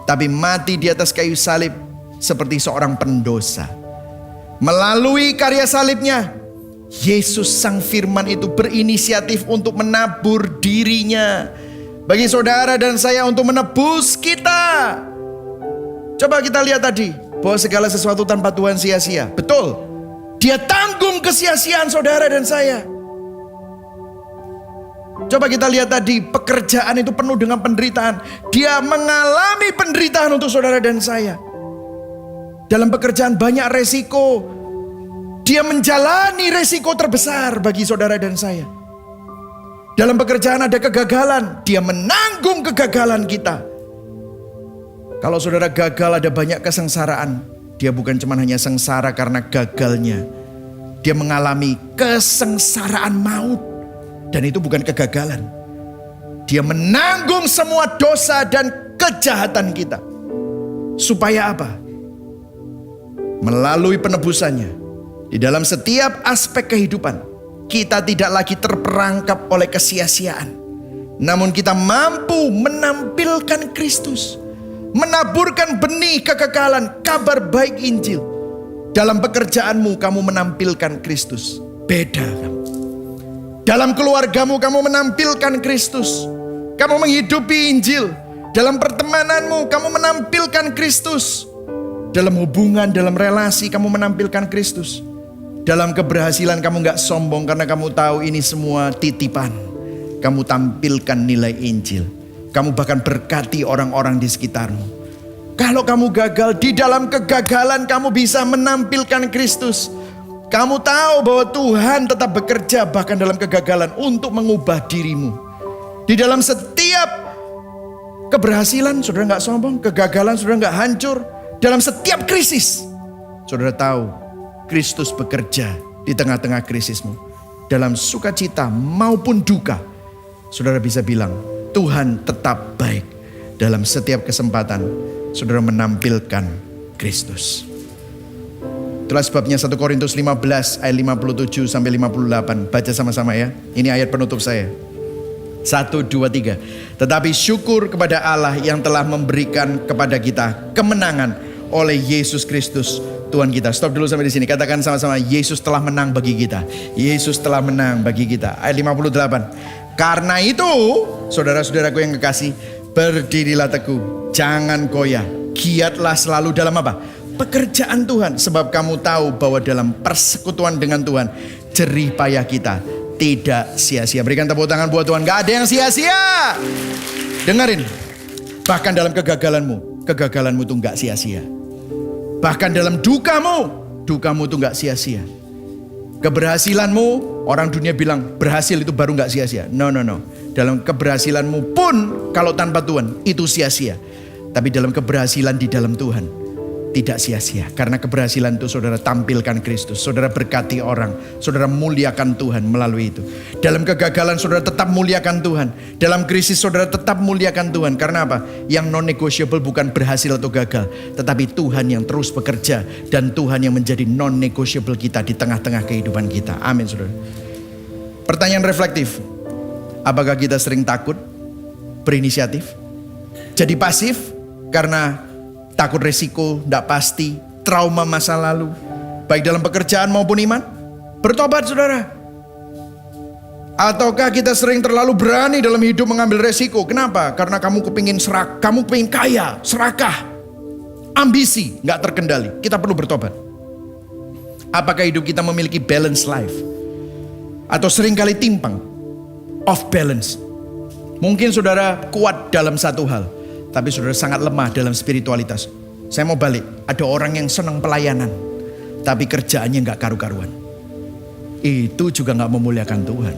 tapi mati di atas kayu salib seperti seorang pendosa. Melalui karya salibnya, Yesus sang firman itu berinisiatif untuk menabur dirinya bagi saudara dan saya untuk menebus kita. Coba kita lihat tadi, bahwa segala sesuatu tanpa Tuhan sia-sia. Betul, dia tanggung kesia-siaan saudara dan saya. Coba kita lihat tadi, pekerjaan itu penuh dengan penderitaan. Dia mengalami penderitaan untuk saudara dan saya. Dalam pekerjaan banyak resiko. Dia menjalani resiko terbesar bagi saudara dan saya. Dalam pekerjaan ada kegagalan. Dia menanggung kegagalan kita. Kalau saudara gagal, ada banyak kesengsaraan. Dia bukan cuma hanya sengsara karena gagalnya. Dia mengalami kesengsaraan maut. Dan itu bukan kegagalan. Dia menanggung semua dosa dan kejahatan kita. Supaya apa? Melalui penebusannya, di dalam setiap aspek kehidupan, kita tidak lagi terperangkap oleh kesia-siaan. Namun kita mampu menampilkan Kristus. Menaburkan benih kekekalan, kabar baik Injil. Dalam pekerjaanmu kamu menampilkan Kristus. Beda kamu. Dalam keluargamu kamu menampilkan Kristus. Kamu menghidupi Injil. Dalam pertemananmu kamu menampilkan Kristus. Dalam hubungan, dalam relasi kamu menampilkan Kristus. Dalam keberhasilan kamu gak sombong karena kamu tahu ini semua titipan. Kamu tampilkan nilai Injil. Kamu bahkan berkati orang-orang di sekitarmu. Kalau kamu gagal, di dalam kegagalan kamu bisa menampilkan Kristus. Kamu tahu bahwa Tuhan tetap bekerja bahkan dalam kegagalan untuk mengubah dirimu. Di dalam setiap keberhasilan, saudara gak sombong. Kegagalan, saudara gak hancur. Dalam setiap krisis, saudara tahu Kristus bekerja di tengah-tengah krisismu. Dalam sukacita maupun duka, saudara bisa bilang, Tuhan tetap baik. Dalam setiap kesempatan, saudara menampilkan Kristus. Itulah sebabnya 1 Korintus 15 ayat 57 sampai 58. Baca sama-sama ya. Ini ayat penutup saya. 1, 2, 3. Tetapi syukur kepada Allah yang telah memberikan kepada kita kemenangan oleh Yesus Kristus Tuhan kita. Stop dulu sampai di sini. Katakan sama-sama, Yesus telah menang bagi kita. Yesus telah menang bagi kita. Ayat 58. Karena itu, saudara-saudaraku yang kekasih, berdirilah teguh, jangan goyah. Giatlah selalu dalam apa? Pekerjaan Tuhan, sebab kamu tahu bahwa dalam persekutuan dengan Tuhan, jerih payah kita tidak sia-sia. Berikan tepuk tangan buat Tuhan. Gak ada yang sia-sia. Dengerin, bahkan dalam kegagalanmu tuh gak sia-sia. Bahkan dalam dukamu tuh gak sia-sia. Keberhasilanmu, orang dunia bilang berhasil itu baru gak sia-sia. No. Dalam keberhasilanmu pun kalau tanpa Tuhan itu sia-sia. Tapi dalam keberhasilan di dalam Tuhan tidak sia-sia. Karena keberhasilan itu saudara tampilkan Kristus. Saudara berkati orang. Saudara muliakan Tuhan melalui itu. Dalam kegagalan saudara tetap muliakan Tuhan. Dalam krisis saudara tetap muliakan Tuhan. Karena apa? Yang non-negotiable bukan berhasil atau gagal. Tetapi Tuhan yang terus bekerja. Dan Tuhan yang menjadi non-negotiable kita di tengah-tengah kehidupan kita. Amin saudara. Pertanyaan reflektif. Apakah kita sering takut berinisiatif? Jadi pasif karena takut resiko, tidak pasti, trauma masa lalu, baik dalam pekerjaan maupun iman. Bertobat saudara. Ataukah kita sering terlalu berani dalam hidup mengambil resiko? Kenapa? Karena kamu kepingin kamu kepingin kaya, serakah, ambisi, gak terkendali. Kita perlu bertobat. Apakah hidup kita memiliki balance life? Atau seringkali timpang, off balance? Mungkin saudara kuat dalam satu hal, tapi saudara sangat lemah dalam spiritualitas. Saya mau balik. Ada orang yang senang pelayanan, tapi kerjaannya gak karu-karuan. Itu juga gak memuliakan Tuhan.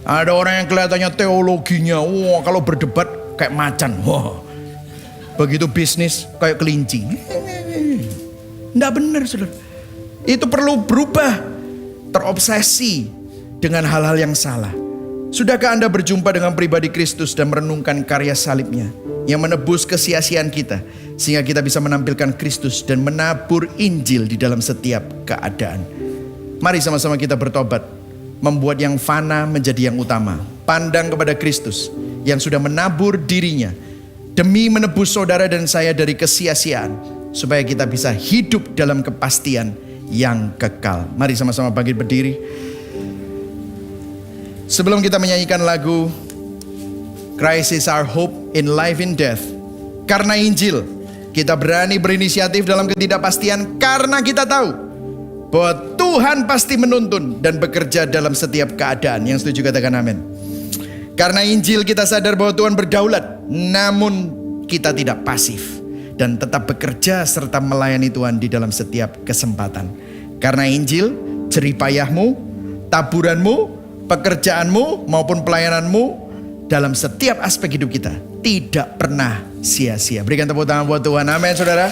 Ada orang yang kelihatannya teologinya, wah kalau berdebat kayak macan. Wah, begitu bisnis kayak kelinci. Gak benar saudara. Itu perlu berubah. Terobsesi dengan hal-hal yang salah. Sudahkah Anda berjumpa dengan pribadi Kristus dan merenungkan karya salibnya yang menebus kesia-siaan kita, sehingga kita bisa menampilkan Kristus dan menabur Injil di dalam setiap keadaan? Mari sama-sama kita bertobat, membuat yang fana menjadi yang utama. Pandang kepada Kristus yang sudah menabur dirinya demi menebus saudara dan saya dari kesia-siaan, supaya kita bisa hidup dalam kepastian yang kekal. Mari sama-sama bangkit berdiri. Sebelum kita menyanyikan lagu Christ is our hope in life and death, karena Injil kita berani berinisiatif dalam ketidakpastian, karena kita tahu bahwa Tuhan pasti menuntun dan bekerja dalam setiap keadaan. Yang setuju katakan amin. Karena Injil kita sadar bahwa Tuhan berdaulat, namun kita tidak pasif dan tetap bekerja serta melayani Tuhan di dalam setiap kesempatan. Karena Injil, jerih payahmu, taburanmu, pekerjaanmu maupun pelayananmu dalam setiap aspek hidup kita tidak pernah sia-sia. Berikan tepuk tangan buat Tuhan. Amin saudara.